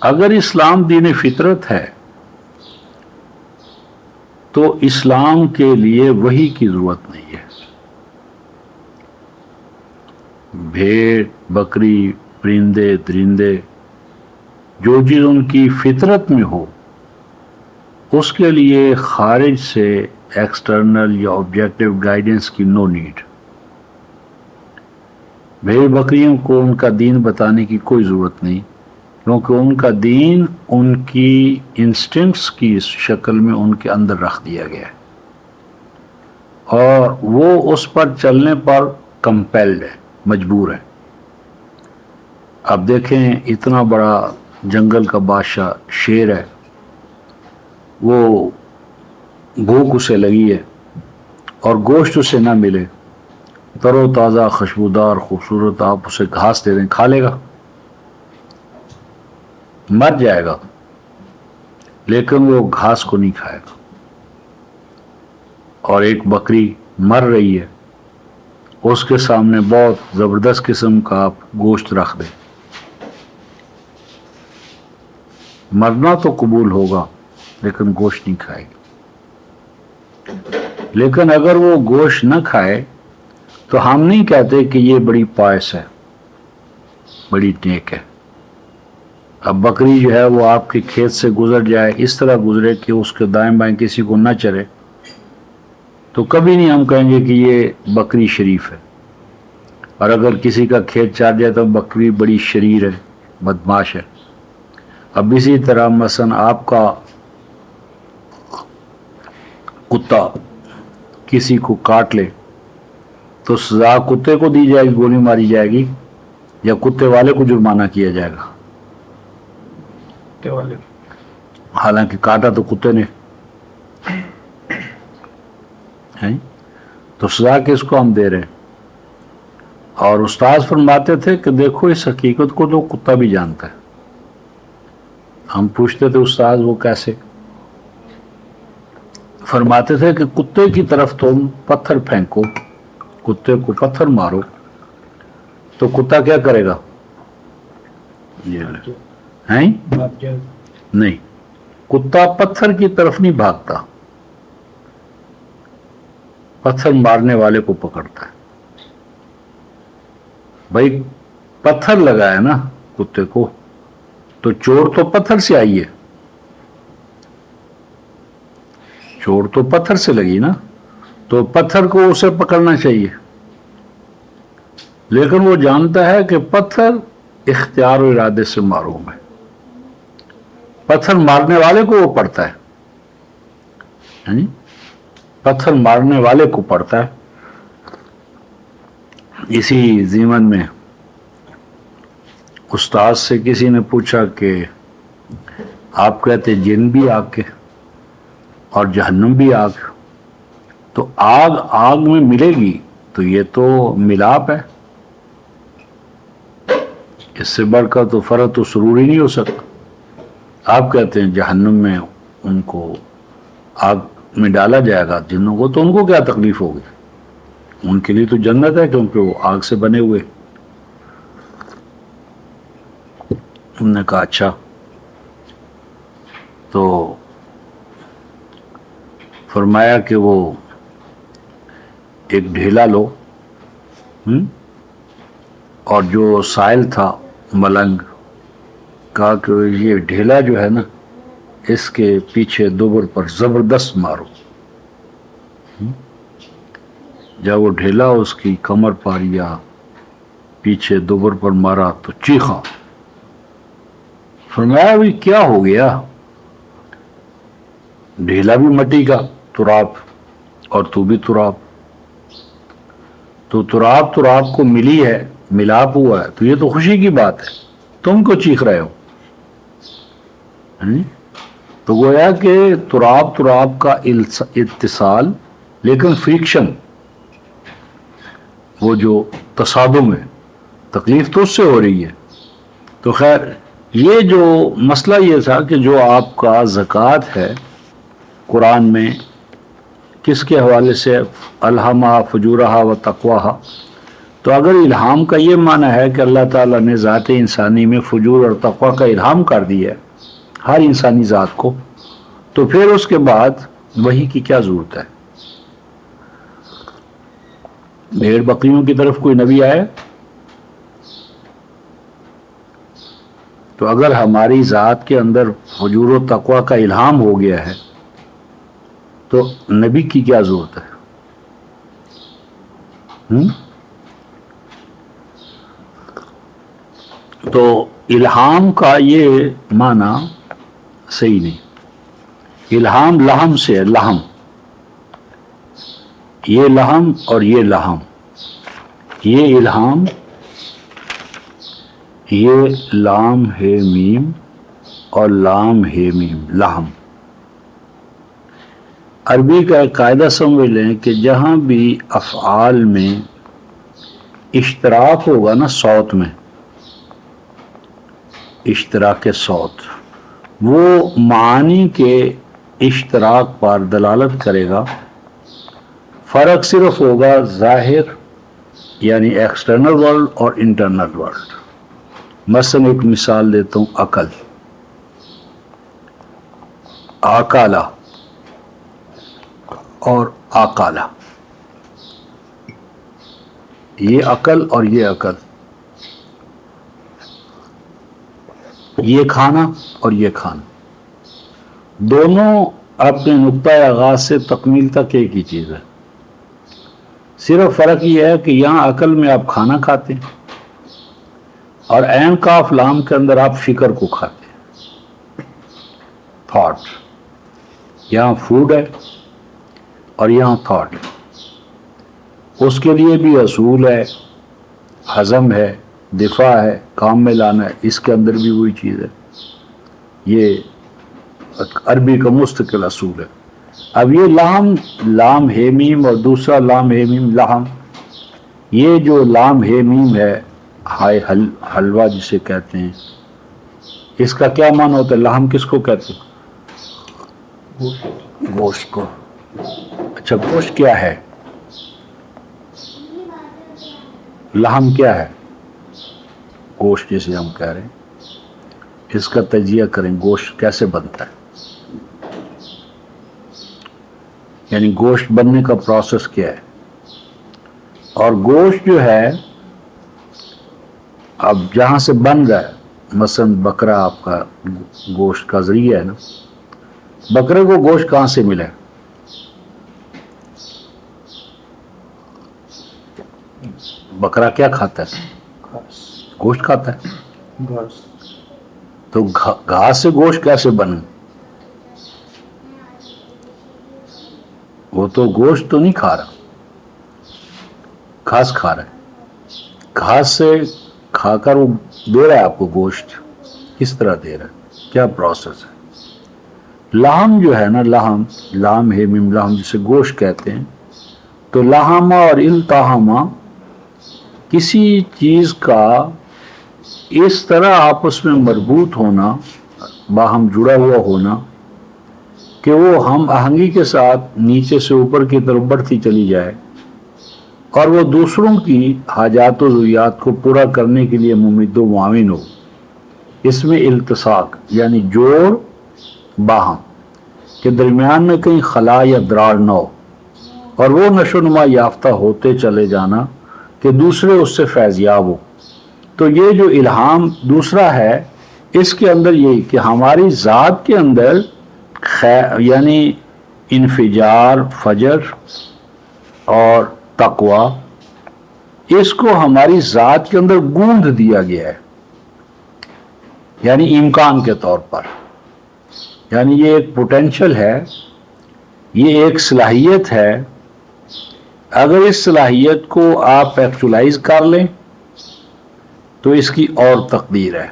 اگر اسلام دین فطرت ہے تو اسلام کے لیے وحی کی ضرورت نہیں ہے۔ بھیڑ، بکری، پرندے، درندے، جو چیز ان کی فطرت میں ہو اس کے لیے خارج سے ایکسٹرنل یا آبجیکٹو گائیڈنس کی نو نیڈ۔ بھیڑ بکریوں کو ان کا دین بتانے کی کوئی ضرورت نہیں، کیونکہ ان کا دین ان کی انسٹنکٹس کی شکل میں ان کے اندر رکھ دیا گیا ہے، اور وہ اس پر چلنے پر کمپیلڈ ہے، مجبور ہے۔ اب دیکھیں، اتنا بڑا جنگل کا بادشاہ شیر ہے، وہ بھوک اسے لگی ہے اور گوشت اسے نہ ملے، تر و تازہ، خوشبودار، خوبصورت آپ اسے گھاس دے دیں، کھا لے گا؟ مر جائے گا، لیکن وہ گھاس کو نہیں کھائے گا۔ اور ایک بکری مر رہی ہے، اس کے سامنے بہت زبردست قسم کا آپ گوشت رکھ دیں، مرنا تو قبول ہوگا لیکن گوشت نہیں کھائے گی۔ لیکن اگر وہ گوشت نہ کھائے تو ہم نہیں کہتے کہ یہ بڑی پائس ہے، بڑی نیک ہے۔ اب بکری جو ہے وہ آپ کے کھیت سے گزر جائے، اس طرح گزرے کہ اس کے دائیں بائیں کسی کو نہ چرے، تو کبھی نہیں ہم کہیں گے کہ یہ بکری شریف ہے۔ اور اگر کسی کا کھیت چار جائے تو بکری بڑی شریر ہے، بدماش ہے۔ اب اسی طرح مثلا آپ کا کتا کسی کو کاٹ لے تو سزا کتے کو دی جائے گی، گولی ماری جائے گی، یا کتے والے کو جرمانہ کیا جائے گا؟ کتے والے، حالانکہ کاٹا تو کتے نے ہے، تو سزا کس کو ہم دے رہے ہیں؟ اور استاد فرماتے تھے کہ دیکھو اس حقیقت کو تو کتا بھی جانتا ہے۔ ہم پوچھتے تھے استاد وہ کیسے؟ فرماتے تھے کہ کتے کی طرف تم پتھر پھینکو، کتے کو پتھر مارو تو کتا کیا کرے گا؟ نہیں، کتا پتھر کی طرف نہیں بھاگتا، پتھر مارنے والے کو پکڑتا ہے۔ بھائی پتھر لگا ہے نا کتے کو، تو چور تو پتھر سے آئی ہے، چور تو پتھر سے لگی نا، تو پتھر کو اسے پکڑنا چاہیے، لیکن وہ جانتا ہے کہ پتھر اختیار و ارادے سے محروم ہے، پتھر مارنے والے کو وہ پڑتا ہے، پتھر مارنے والے کو پڑتا ہے۔ اسی ضمن میں استاد سے کسی نے پوچھا کہ آپ کہتے جن بھی آگ کے اور جہنم بھی آگ، تو آگ آگ میں ملے گی تو یہ تو ملاپ ہے، اس سے بڑھ کر تو فرق تو سرور ہی نہیں ہو سکتا۔ آپ کہتے ہیں جہنم میں ان کو آگ میں ڈالا جائے گا جنوں کو، تو ان کو کیا تکلیف ہوگی؟ ان کے لیے تو جنت ہے، کیونکہ وہ آگ سے بنے ہوئے۔ ہم نے کہا اچھا، تو فرمایا کہ وہ ایک ڈھیلا لو، اور جو سائل تھا ملنگ، کہا کہ یہ ڈھیلا جو ہے نا اس کے پیچھے دوبر پر زبردست مارو۔ جب وہ ڈھیلا اس کی کمر پر یا پیچھے دوبر پر مارا تو چیخا۔ فرمایا بھی کیا ہو گیا؟ ڈھیلا بھی مٹی کا تراب اور تو بھی تراب، تو تراب تراب کو ملی ہے، ملاپ ہوا ہے، تو یہ تو خوشی کی بات ہے، تم کو چیخ رہے ہو؟ تو گویا کہ تراب تراب کا اتصال، لیکن فریکشن، وہ جو تصادم ہے، تکلیف تو اس سے ہو رہی ہے۔ تو خیر یہ جو مسئلہ یہ تھا کہ جو آپ کا زکوٰۃ ہے قرآن میں کس کے حوالے سے؟ الہمہا فجورہا و تقواہا. تو اگر الہام کا یہ معنی ہے کہ اللہ تعالیٰ نے ذات انسانی میں فجور اور تقوی کا الہام کر دیا ہے ہر انسانی ذات کو، تو پھر اس کے بعد وحی کی کیا ضرورت ہے؟ بھیڑ بکریوں کی طرف کوئی نبی آئے؟ تو اگر ہماری ذات کے اندر فجور و تقوی کا الہام ہو گیا ہے تو نبی کی کیا ضرورت ہے؟ تو الہام کا یہ معنی صحیح نہیں. الہام لہم سے ہے، لہم، یہ لہم اور یہ لہم، یہ الہام، یہ لام ہے میم اور لام ہے میم، لہم. عربی کا ایک قاعدہ سمجھ لیں کہ جہاں بھی افعال میں اشتراک ہوگا نا، صوت میں اشتراک صوت، وہ معانی کے اشتراک پر دلالت کرے گا. فرق صرف ہوگا ظاہر یعنی ایکسٹرنل ورلڈ اور انٹرنل ورلڈ. مثلا ایک مثال دیتا ہوں، عقل، آکالا اور آکالا، یہ عقل اور یہ عقل، یہ کھانا اور یہ کھانا، دونوں اپنے نقطۂ آغاز سے تکمیل تک ایک ہی چیز ہے. صرف فرق یہ ہے کہ یہاں عقل میں آپ کھانا کھاتے ہیں اور عین کاف لام کے اندر آپ فکر کو کھاتے ہیں، تھاٹ. یہاں فوڈ ہے اور یہاں تھاٹ. اس کے لیے بھی اصول ہے، ہضم ہے، دفاع ہے، کام میں لانا ہے، اس کے اندر بھی وہی چیز ہے. یہ عربی کا مستقل اصول ہے. اب یہ لام، لام ہے میم اور دوسرا لام ہے میم لہم. یہ جو لام ہے میم ہے، ہائے حلوہ جسے کہتے ہیں، اس کا کیا معنی ہوتا ہے؟ لہم کس کو کہتے ہیں؟ گوشت کو. اچھا، گوشت کیا ہے؟ لہم کیا ہے؟ گوشت جسے ہم کہہ رہے ہیں، اس کا تجزیہ کریں، گوشت کیسے بنتا ہے، یعنی گوشت بننے کا پروسیس کیا ہے. اور گوشت جو ہے اب جہاں سے بن رہا ہے، مثلا بکرا آپ کا گوشت کا ذریعہ ہے نا، بکرے کو گوشت کہاں سے ملا؟ بکرا کیا کھاتا ہے؟ گوشت کھاتا ہے. تو گھاس سے گوشت کیسے بنا؟ وہ تو گوشت تو نہیں کھا رہا، گھاس کھا رہا ہے. گھاس سے کھا کر وہ دے رہا ہے آپ کو گوشت. کس طرح دے رہا ہے؟ کیا پروسیس ہے؟ لہم جو ہے نا، لہم، لام ہے میم لہم، جسے گوشت کہتے ہیں. تو لہما اور التہما کسی چیز کا اس طرح آپس میں مربوط ہونا، باہم جڑا ہوا ہونا کہ وہ ہم آہنگی کے ساتھ نیچے سے اوپر کی طرف بڑھتی چلی جائے اور وہ دوسروں کی حاجات و ضروریات کو پورا کرنے کے لیے ممد و معاون ہو. اس میں التصاق یعنی جوڑ باہم کے درمیان میں کہیں خلا یا دراڑ نہ ہو، اور وہ نشو نما یافتہ ہوتے چلے جانا کہ دوسرے اس سے فیضیاب ہو. تو یہ جو الہام دوسرا ہے، اس کے اندر یہی کہ ہماری ذات کے اندر یعنی انفجار، فجر اور تقوی، اس کو ہماری ذات کے اندر گوندھ دیا گیا ہے، یعنی امکان کے طور پر. یعنی یہ ایک پوٹینشل ہے، یہ ایک صلاحیت ہے. اگر اس صلاحیت کو آپ ایکچولائز کر لیں تو اس کی اور تقدیر ہے.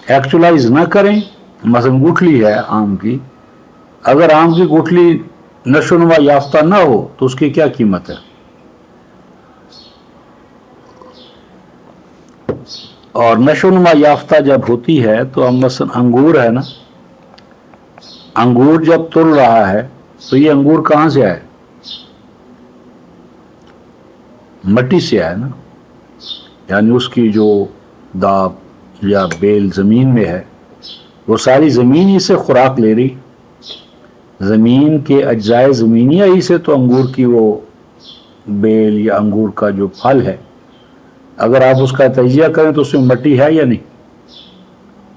ایکچولائز نہ کریں، مثلا گٹھلی ہے آم کی، اگر آم کی گٹھلی نشو نما یافتہ نہ ہو تو اس کی کیا قیمت ہے؟ اور نشو نما یافتہ جب ہوتی ہے تو ہم مثلا انگور ہے نا، انگور جب تل رہا ہے تو یہ انگور کہاں سے آئے؟ مٹی سے ہے نا، یعنی اس کی جو داب یا بیل زمین میں ہے وہ ساری زمین ہی سے خوراک لے رہی، زمین کے اجزائے زمینیہ ہی سے تو انگور کی وہ بیل یا انگور کا جو پھل ہے، اگر آپ اس کا تجزیہ کریں تو اس میں مٹی ہے یا نہیں،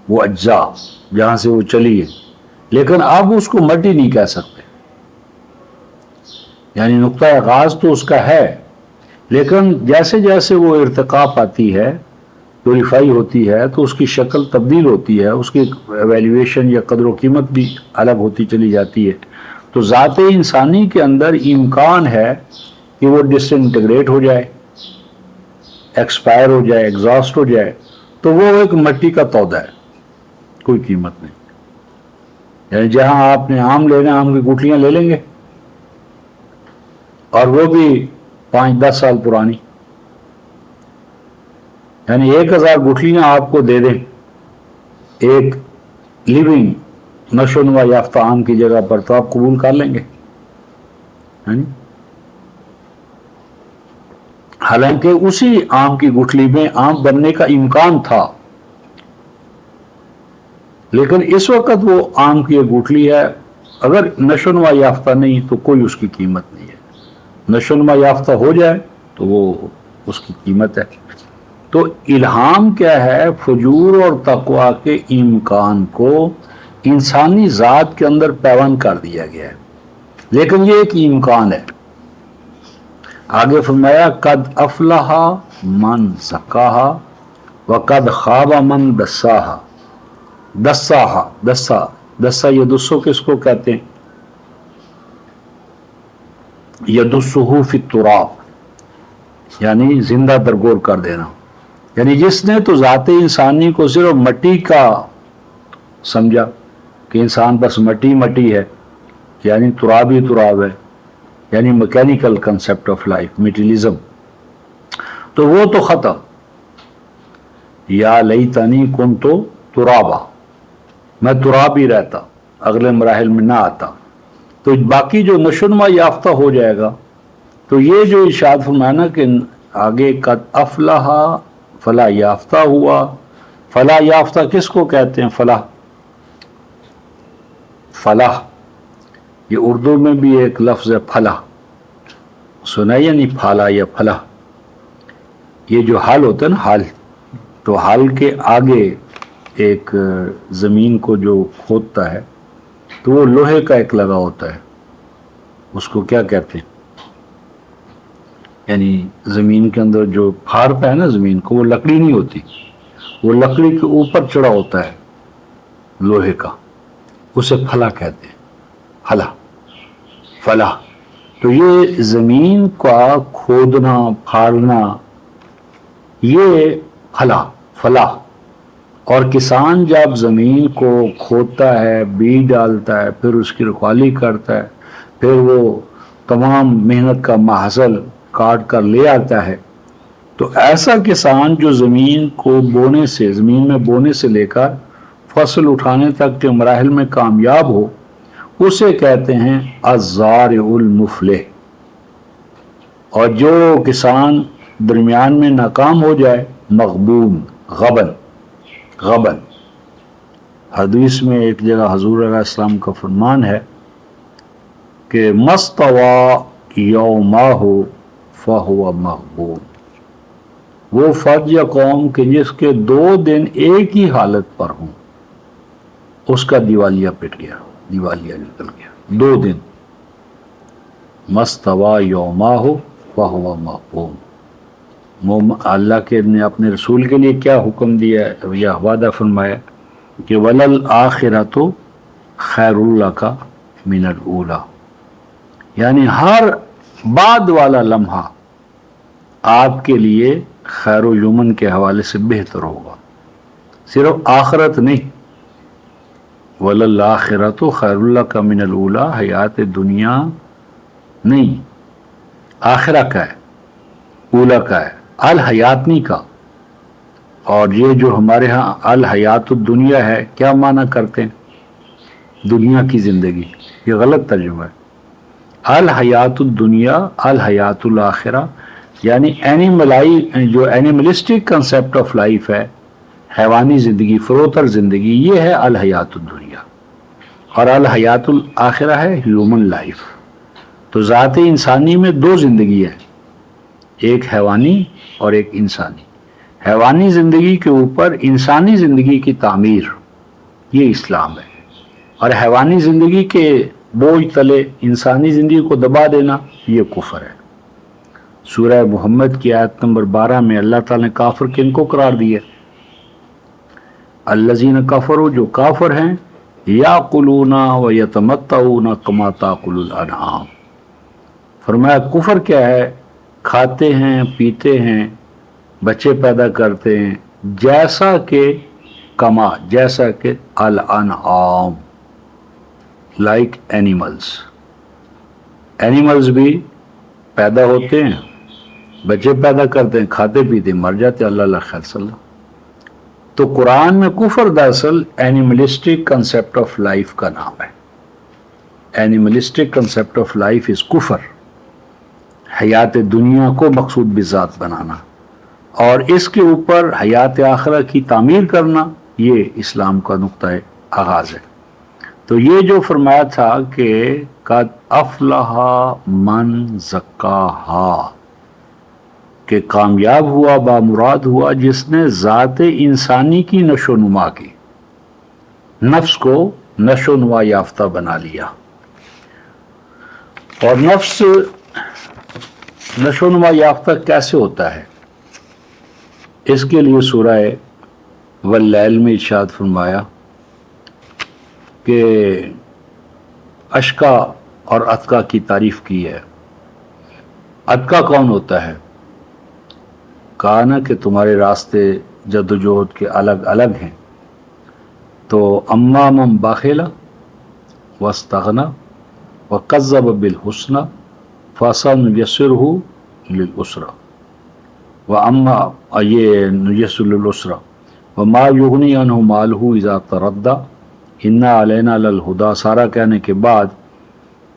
وہ اجزاء جہاں سے وہ چلی ہے، لیکن آپ اس کو مٹی نہیں کہہ سکتے، یعنی نقطہ آغاز تو اس کا ہے، لیکن جیسے جیسے وہ ارتقا پاتی ہے، پیوریفائی ہوتی ہے، تو اس کی شکل تبدیل ہوتی ہے، اس کی ایویلیویشن یا قدر و قیمت بھی الگ ہوتی چلی جاتی ہے۔ تو ذات انسانی کے اندر امکان ہے کہ وہ ڈس انٹیگریٹ ہو جائے، ایکسپائر ہو جائے، ایگزاسٹ ہو جائے، تو وہ ایک مٹی کا پودا ہے، کوئی قیمت نہیں۔ یعنی جہاں آپ نے آم لینا، آم کی گٹھلیاں لے لیں گے، اور وہ بھی 5-10 سال پرانی، یعنی 1000 گٹھلیاں آپ کو دے دیں ایک لیونگ نشو نما یافتہ آم کی جگہ پر، تو آپ قبول کر لیں گے؟ حالانکہ اسی آم کی گٹھلی میں آم بننے کا امکان تھا، لیکن اس وقت وہ آم کی ایک گٹھلی ہے، اگر نشو نما یافتہ نہیں تو کوئی اس کی قیمت نہیں ہے، نشو نما یافتہ ہو جائے تو وہ اس کی قیمت ہے۔ تو الہام کیا ہے؟ فجور اور تقوی کے امکان کو انسانی ذات کے اندر پیوند کر دیا گیا ہے، لیکن یہ ایک امکان ہے۔ آگے فرمایا قد افلح من زکاہا وقد خاب من دساہا۔ دساہا، دسا یدسو کس کو کہتے ہیں؟ یدسہ فی التراب، یعنی زندہ درگور کر دینا، یعنی جس نے تو ذات انسانی کو صرف مٹی کا سمجھا کہ انسان بس مٹی مٹی ہے، یعنی تراب ہی تراب ہے، یعنی mechanical concept of life, materialism, تو وہ تو ختم۔ یا لیتنی کنت ترابا، میں تراب ہی رہتا، اگلے مراحل میں نہ آتا۔ تو باقی جو نشوونما یافتہ ہو جائے گا، تو یہ جو ارشاد فرمایا نا کہ آگے قد افلح، فلاح یافتہ ہوا، فلاح یافتہ کس کو کہتے ہیں؟ فلاح، فلاح یہ اردو میں بھی ایک لفظ ہے فلاح، سنا یا نہیں؟ پھالا یا فلاح، یہ جو حال ہوتا ہے نا، حال، تو حال کے آگے ایک زمین کو جو کھودتا ہے تو وہ لوہے کا ایک لگا ہوتا ہے، اس کو کیا کہتے ہیں؟ یعنی زمین کے اندر جو پھاڑتا ہے نا زمین کو، وہ لکڑی نہیں ہوتی، وہ لکڑی کے اوپر چڑھا ہوتا ہے لوہے کا، اسے پھلا کہتے ہیں، پھلا، فلاح۔ تو یہ زمین کا کھودنا پھاڑنا، یہ فلاح۔ اور کسان جب زمین کو کھودتا ہے، بیج ڈالتا ہے، پھر اس کی رکھوالی کرتا ہے، پھر وہ تمام محنت کا محصول کاٹ کر لے آتا ہے، تو ایسا کسان جو زمین کو بونے سے، زمین میں بونے سے لے کر فصل اٹھانے تک کے مراحل میں کامیاب ہو، اسے کہتے ہیں الزارع المفلح۔ اور جو کسان درمیان میں ناکام ہو جائے، مغبون، غبن۔ حدیث میں ایک جگہ حضور علیہ السلام کا فرمان ہے کہ مستوى یومہ فہو مغبون، وہ فرد یا قوم کہ جس کے 2 دن ایک ہی حالت پر ہوں، اس کا دیوالیہ پٹ گیا، دیوالیہ نکل گیا۔ 2 دن، مستوى یومہ فہو مغبون۔ اللہ کے نے اپنے رسول کے لیے کیا حکم دیا ہے یا وعدہ فرمایا کہ وَلَلْآخِرَةُ خَيْرٌ لَكَ مِنَ الْأُولَى، یعنی ہر بعد والا لمحہ آپ کے لیے خیر و یمن کے حوالے سے بہتر ہوگا، صرف آخرت نہیں۔ وَلَلْآخِرَةُ خَيْرٌ لَكَ مِنَ الْأُولَى، حیات دنیا نہیں، آخرہ کا ہے، اولا کا ہے، الحیات نہیں کا۔ اور یہ جو ہمارے ہاں الحیات الدنیا ہے، کیا معنی کرتے ہیں؟ دنیا کی زندگی، یہ غلط ترجمہ ہے۔ الحیات الدنیا، الحیات الاخرہ، یعنی جو اینیملسٹک کنسیپٹ آف لائف ہے، حیوانی زندگی، فروتر زندگی، یہ ہے الحیات الدنیا، اور الحیات الآخرہ ہے ہیومن لائف۔ تو ذات انسانی میں دو زندگی ہے، ایک حیوانی اور ایک انسانی۔ حیوانی زندگی کے اوپر انسانی زندگی کی تعمیر، یہ اسلام ہے، اور حیوانی زندگی کے بوجھ تلے انسانی زندگی کو دبا دینا، یہ کفر ہے۔ سورہ محمد کی آیت نمبر 12 میں اللہ تعالیٰ نے کافر کن کو قرار دیا؟ الذین کفروا، جو کافر ہیں، یاکلون و یتمتعون کما تاکل الانعام۔ فرمایا کفر کیا ہے؟ کھاتے ہیں، پیتے ہیں، بچے پیدا کرتے ہیں، جیسا کہ الانعام، لائک اینیملز بھی پیدا ہوتے ہیں، بچے پیدا کرتے ہیں، کھاتے پیتے مر جاتے، اللہ خیر صلی اللہ۔ تو قرآن میں کفر دراصل اینیملسٹک کنسیپٹ آف لائف کا نام ہے۔ Animalistic concept of life is کفر، حیات دنیا کو مقصود بذات بنانا اور اس کے اوپر حیات آخرہ کی تعمیر کرنا، یہ اسلام کا نقطہ آغاز ہے۔ تو یہ جو فرمایا تھا کہ قد افلح من زکاہا، کہ کامیاب ہوا، بامراد ہوا جس نے ذات انسانی کی نشو نما کی، نفس کو نشو نما یافتہ بنا لیا۔ اور نفس نشو نما یافتہ کیسے ہوتا ہے؟ اس کے لیے سورہ واللیل میں ارشاد فرمایا کہ اشقا اور اتقا کی تعریف کی ہے۔ اتقا کون ہوتا ہے؟ کہا نا کہ تمہارے راستے جد و جہد کے الگ الگ ہیں، تو اما من بخل واستغنى وكذب بالحسنى فسنيسره للعسرى، واما یہ نيسر للعسرى وما يغني عنه ماله اذا تردى ان علینا للہدی۔ سارا کہنے کے بعد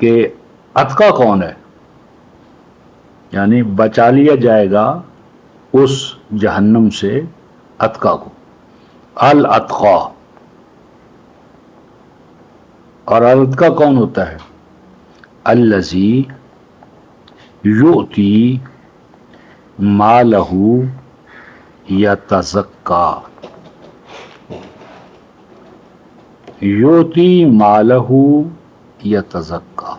کہ اتقا کون ہے، یعنی بچا لیا جائے گا اس جہنم سے اتقا کو، الاتقا۔ اور الاتقا کون ہوتا ہے؟ الذی یؤتی مالہ یتزکا، یؤتی مالہ یتزکا،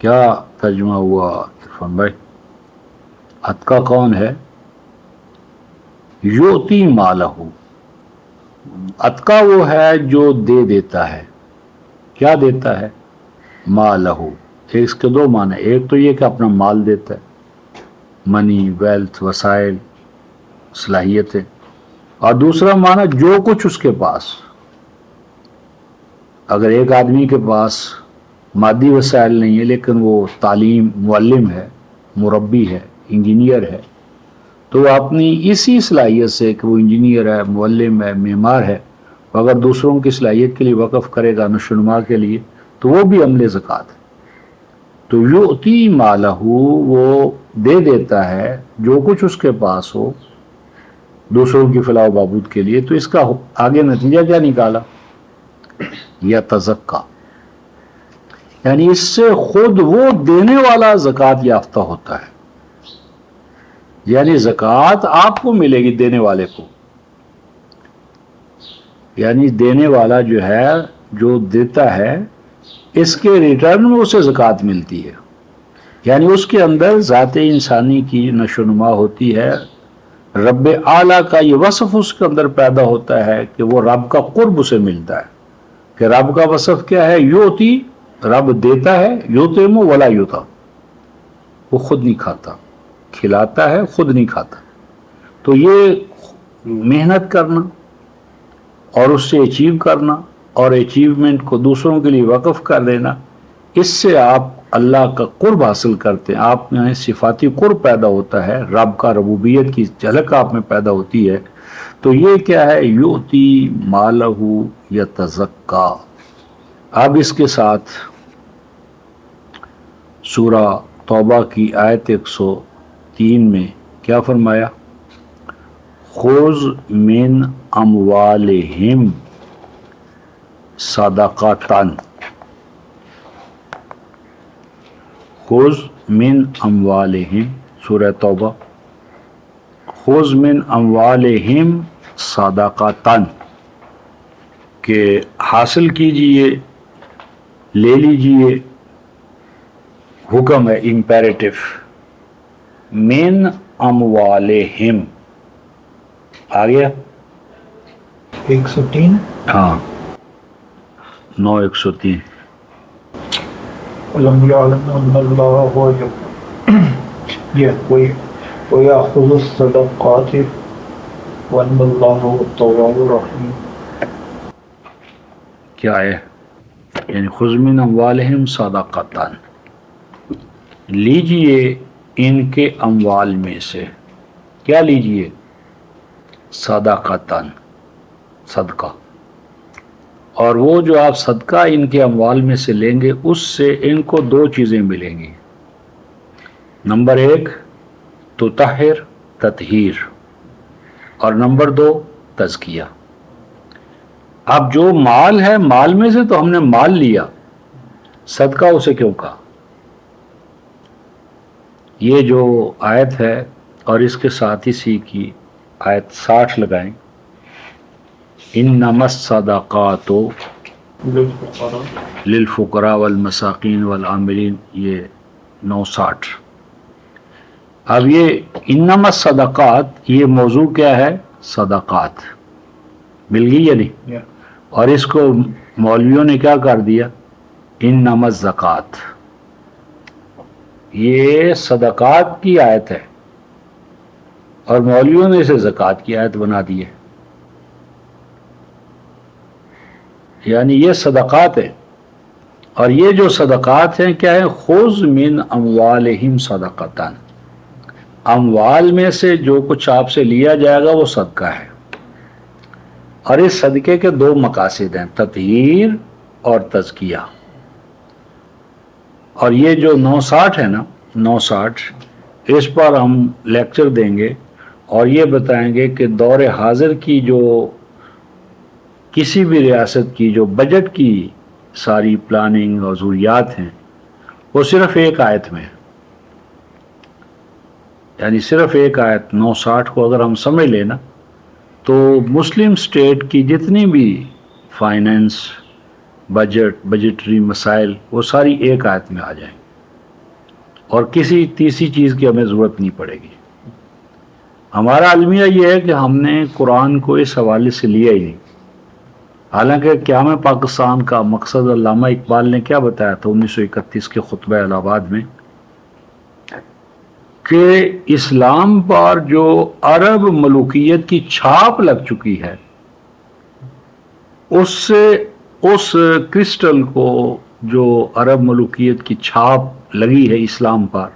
کیا ترجمہ ہوا عرفان بھائی؟ اتقا کون ہے؟ یؤتی مالہ، اتقا وہ ہے جو دے دیتا ہے۔ کیا دیتا ہے؟ مالہ۔ اس کے دو معنی، ایک تو یہ کہ اپنا مال دیتا ہے، منی، ویلتھ، وسائل، صلاحیتیں، اور دوسرا معنی جو کچھ اس کے پاس۔ اگر ایک آدمی کے پاس مادی وسائل نہیں ہے لیکن وہ تعلیم، معلم ہے، مربی ہے، انجینئر ہے، تو وہ اپنی اسی صلاحیت سے کہ وہ انجینئر ہے، معلم ہے، معمار ہے، اگر دوسروں کی صلاحیت کے لیے وقف کرے گا نشو و نما کے لیے، تو وہ بھی عمل زکوٰۃ ہے۔ تو یؤتی مالہ، وہ دے دیتا ہے جو کچھ اس کے پاس ہو دوسروں کی فلاح و بہبود کے لیے۔ تو اس کا آگے نتیجہ کیا نکالا؟ یتزکا، یعنی اس سے خود وہ دینے والا زکوٰۃ یافتہ ہوتا ہے، یعنی زکوٰۃ آپ کو ملے گی دینے والے کو، یعنی دینے والا جو ہے، جو دیتا ہے، اس کے ریٹرن میں اسے زکوٰۃ ملتی ہے، یعنی اس کے اندر ذات انسانی کی نشو و نما ہوتی ہے۔ رب اعلیٰ کا یہ وصف اس کے اندر پیدا ہوتا ہے کہ وہ رب کا قرب اسے ملتا ہے، کہ رب کا وصف کیا ہے؟ یؤتی، رب دیتا ہے، یطعم ولا یطعم، وہ خود نہیں کھاتا، کھلاتا ہے، خود نہیں کھاتا۔ تو یہ محنت کرنا اور اس سے اچیو کرنا اور اچیومنٹ کو دوسروں کے لیے وقف کر دینا، اس سے آپ اللہ کا قرب حاصل کرتے ہیں، آپ میں صفاتی قرب پیدا ہوتا ہے، رب کا ربوبیت کی جھلک آپ میں پیدا ہوتی ہے۔ تو یہ کیا ہے؟ یؤتی مالہ یتزکا۔ اب اس کے ساتھ سورہ توبہ کی آیت 103 میں کیا فرمایا؟ خذ من اموالہم صدقاتن، خذ من اموالہم، سورہ توبہ، خذ من اموالہم صدقاتن، کہ حاصل کیجئے، لے لیجئے، حکم ہے امپیریٹو، من اموالہم، آ گیا 103. ہاں 9:103. ولم يعلم أن الله هو ويأخذ الصدقات وأن الله هو التواب الرحيم. کیا ہے؟ یعنی خذ من اموالہم صدقاتن، لیجئے ان کے اموال میں سے، کیا لیجئے؟ صدقاتن، صدقہ، اور وہ جو آپ صدقہ ان کے اموال میں سے لیں گے اس سے ان کو دو چیزیں ملیں گی. نمبر 1 تطہر، تطہیر، اور نمبر 2 تزکیہ. اب جو مال ہے، مال میں سے تو ہم نے مال لیا، صدقہ اسے کیوں کہا؟ یہ جو آیت ہے اور اس کے ساتھ اسی کی آیت 60 لگائیں، انما الصدقات للفقراء والمساکین والعاملین، یہ 960. اب یہ انما الصدقات، یہ موضوع کیا ہے؟ صدقات. مل گئی یا نہیں؟ اور اس کو مولویوں نے کیا کر دیا؟ انما الزکوٰۃ. یہ صدقات کی آیت ہے اور مولویوں نے اسے زکوٰۃ کی آیت بنا دی ہے. یعنی یہ صدقات ہے، اور یہ جو صدقات ہیں کیا ہے؟ خذ من اموالہم صدقاتن، اموال میں سے جو کچھ آپ سے لیا جائے گا وہ صدقہ ہے. اور اس صدقے کے دو مقاصد ہیں، تطہیر اور تزکیہ. اور یہ جو 960 ہے نا، 960، اس پر ہم لیکچر دیں گے اور یہ بتائیں گے کہ دور حاضر کی جو کسی بھی ریاست کی جو بجٹ کی ساری پلاننگ اور ضروریات ہیں وہ صرف ایک آیت میں ہے. یعنی صرف ایک آیت 960 کو اگر ہم سمجھ لیں نا تو مسلم سٹیٹ کی جتنی بھی فائنینس، بجٹری مسائل، وہ ساری ایک آیت میں آ جائیں اور کسی تیسری چیز کی ہمیں ضرورت نہیں پڑے گی. ہمارا المیہ یہ ہے کہ ہم نے قرآن کو اس حوالے سے لیا ہی نہیں. حالانکہ قیام پاکستان کا مقصد علامہ اقبال نے کیا بتایا تھا 1931 کے خطبہ الہ آباد میں، کہ اسلام پر جو عرب ملوکیت کی چھاپ لگ چکی ہے، اس سے اس کرسٹل کو جو عرب ملوکیت کی چھاپ لگی ہے اسلام پر،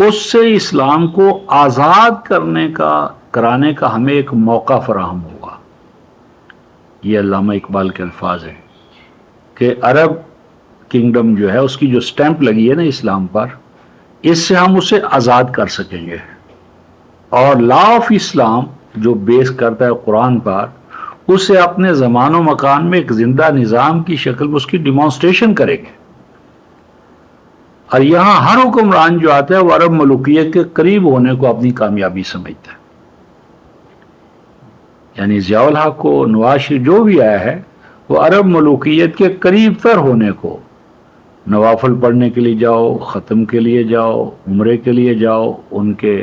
اس سے اسلام کو آزاد کرانے کا ہمیں ایک موقع فراہم ہوگا. یہ علامہ اقبال کے الفاظ ہیں کہ عرب کنگڈم جو ہے اس کی جو سٹیمپ لگی ہے نا اسلام پر، اس سے ہم اسے آزاد کر سکیں گے. اور لا آف اسلام جو بیس کرتا ہے قرآن پر، اسے اپنے زمان و مکان میں ایک زندہ نظام کی شکل میں اس کی ڈیمانسٹریشن کریں گے. اور یہاں ہر حکمران جو آتا ہے وہ عرب ملوکیت کے قریب ہونے کو اپنی کامیابی سمجھتا ہے. یعنی ضیاء الحق کو، نواز شریف جو بھی آیا ہے، وہ عرب ملوکیت کے قریب تر ہونے کو، نوافل پڑھنے کے لیے جاؤ، ختم کے لیے جاؤ، عمرے کے لیے جاؤ ان کے،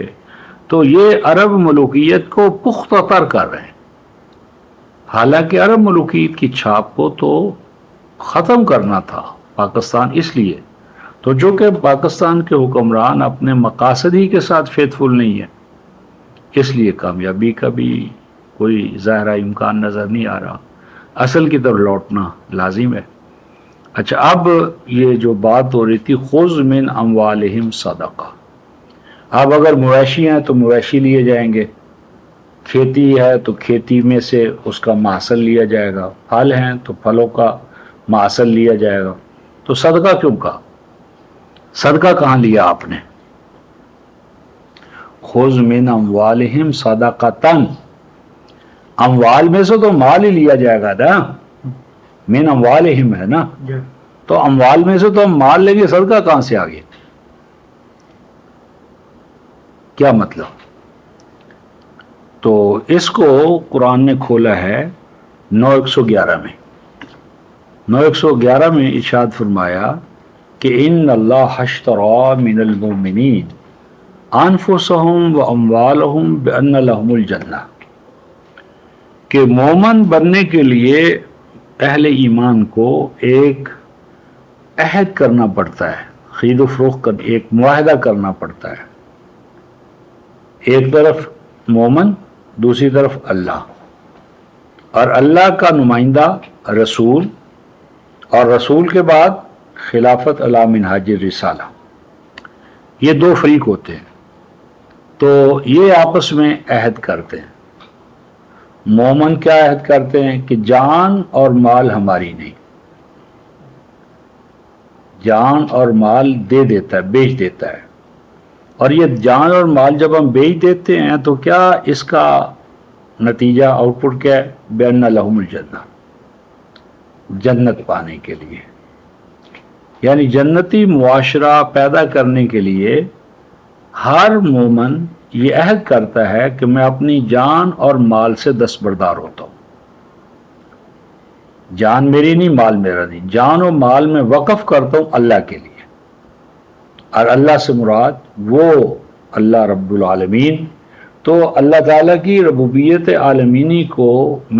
تو یہ عرب ملوکیت کو پختہ تر کر رہے ہیں. حالانکہ عرب ملوکیت کی چھاپ کو تو ختم کرنا تھا پاکستان، اس لیے تو جو کہ پاکستان کے حکمران اپنے مقاصد ہی کے ساتھ فیتھفل نہیں ہے، اس لیے کامیابی کا بھی کوئی ظاہرہ امکان نظر نہیں آ رہا. اصل کی طرف لوٹنا لازم ہے. اچھا، اب یہ جو بات ہو رہی تھی خذ من اموالہم صدقہ، اب اگر مویشی ہیں تو مویشی لیے جائیں گے، کھیتی ہے تو کھیتی میں سے اس کا محصول لیا جائے گا، پھل ہیں تو پھلوں کا محصول لیا جائے گا. تو صدقہ کیوں کہا؟ صدقہ کہاں لیا آپ نے؟ خذ من اموالہم صدقۃ، اموال میں سے تو مال ہی لیا جائے گا نا، من اموالہم ہے نا، تو اموال میں سے تو ہم مال لیں گے، صدقہ کہاں سے آ گیا؟ کیا مطلب؟ تو اس کو قرآن نے کھولا ہے 9:111 میں 9:111 میں ارشاد فرمایا کہ ان اللہ اشتری من المؤمنین انفسهم واموالهم بان لهم الجنہ، کہ مومن بننے کے لیے اہل ایمان کو ایک عہد کرنا پڑتا ہے، خرید و فروخت کا ایک معاہدہ کرنا پڑتا ہے، ایک طرف مومن، دوسری طرف اللہ، اور اللہ کا نمائندہ رسول، اور رسول کے بعد خلافت علی منہاج الرسالہ، یہ دو فریق ہوتے ہیں، تو یہ آپس میں عہد کرتے ہیں۔ مومن کیا عہد کرتے ہیں کہ جان اور مال ہماری نہیں، جان اور مال دے دیتا ہے، بیچ دیتا ہے، اور یہ جان اور مال جب ہم بیچ دیتے ہیں تو کیا اس کا نتیجہ آؤٹ پٹ کیا ہے؟ بِأَنَّ لَهُمُ الْجَنَّةَ، جنت پانے کے لیے، یعنی جنتی معاشرہ پیدا کرنے کے لیے ہر مومن یہ عہد کرتا ہے کہ میں اپنی جان اور مال سے دستبردار ہوتا ہوں، جان میری نہیں، مال میرا نہیں، جان و مال میں وقف کرتا ہوں اللہ کے لیے، اور اللہ سے مراد وہ اللہ رب العالمین۔ تو اللہ تعالیٰ کی ربوبیت عالمینی کو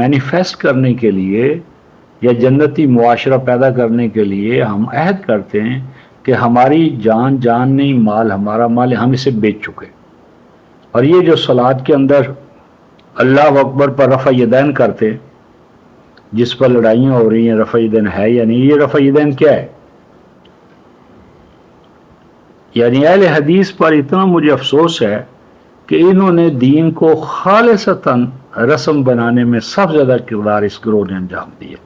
مینیفیسٹ کرنے کے لیے یا جنتی معاشرہ پیدا کرنے کے لیے ہم عہد کرتے ہیں کہ ہماری جان جان نہیں، مال ہمارا مال، ہم اسے بیچ چکے۔ اور یہ جو صلات کے اندر اللہ اکبر پر رفع یدین کرتے، جس پر لڑائیاں ہو رہی ہیں رفع یدین ہے یا نہیں، یہ رفع یدین کیا ہے؟ یعنی اہل حدیث پر اتنا مجھے افسوس ہے کہ انہوں نے دین کو خالصتاً رسم بنانے میں سب سے زیادہ کردار اس گروہ نے انجام دیا۔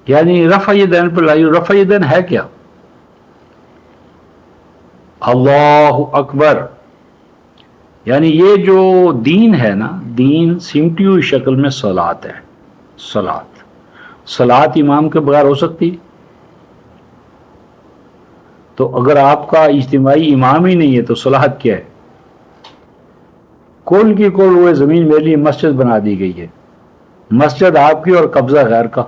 یعنی رفع یدین پر لڑائی، رفع یدین ہے کیا؟ اللہ اکبر، یعنی یہ جو دین ہے نا، دین سمٹی ہوئی شکل میں صلات ہے، صلات امام کے بغیر ہو سکتی؟ تو اگر آپ کا اجتماعی امام ہی نہیں ہے تو صلات کیا ہے؟ کل کی کل وہ زمین میرے لیے مسجد بنا دی گئی ہے، مسجد آپ کی اور قبضہ غیر کا،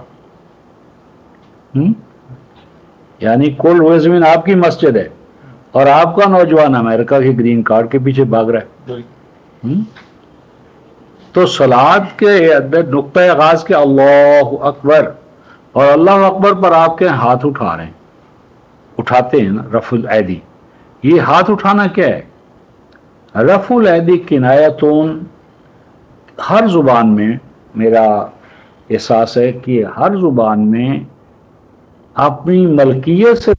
یعنی کل وہ زمین آپ کی مسجد ہے اور آپ کا نوجوان امریکہ کے گرین کارڈ کے پیچھے بھاگ رہا ہے۔ تو صلات کے اندر نقطۂ آغاز کے اللہ اکبر، اور اللہ اکبر پر آپ کے ہاتھ اٹھا رہے ہیں، اٹھاتے ہیں نا، رفع الایدی، یہ ہاتھ اٹھانا کیا ہے؟ رفع الایدی کنایتون، ہر زبان میں میرا احساس ہے کہ ہر زبان میں اپنی ملکیت سے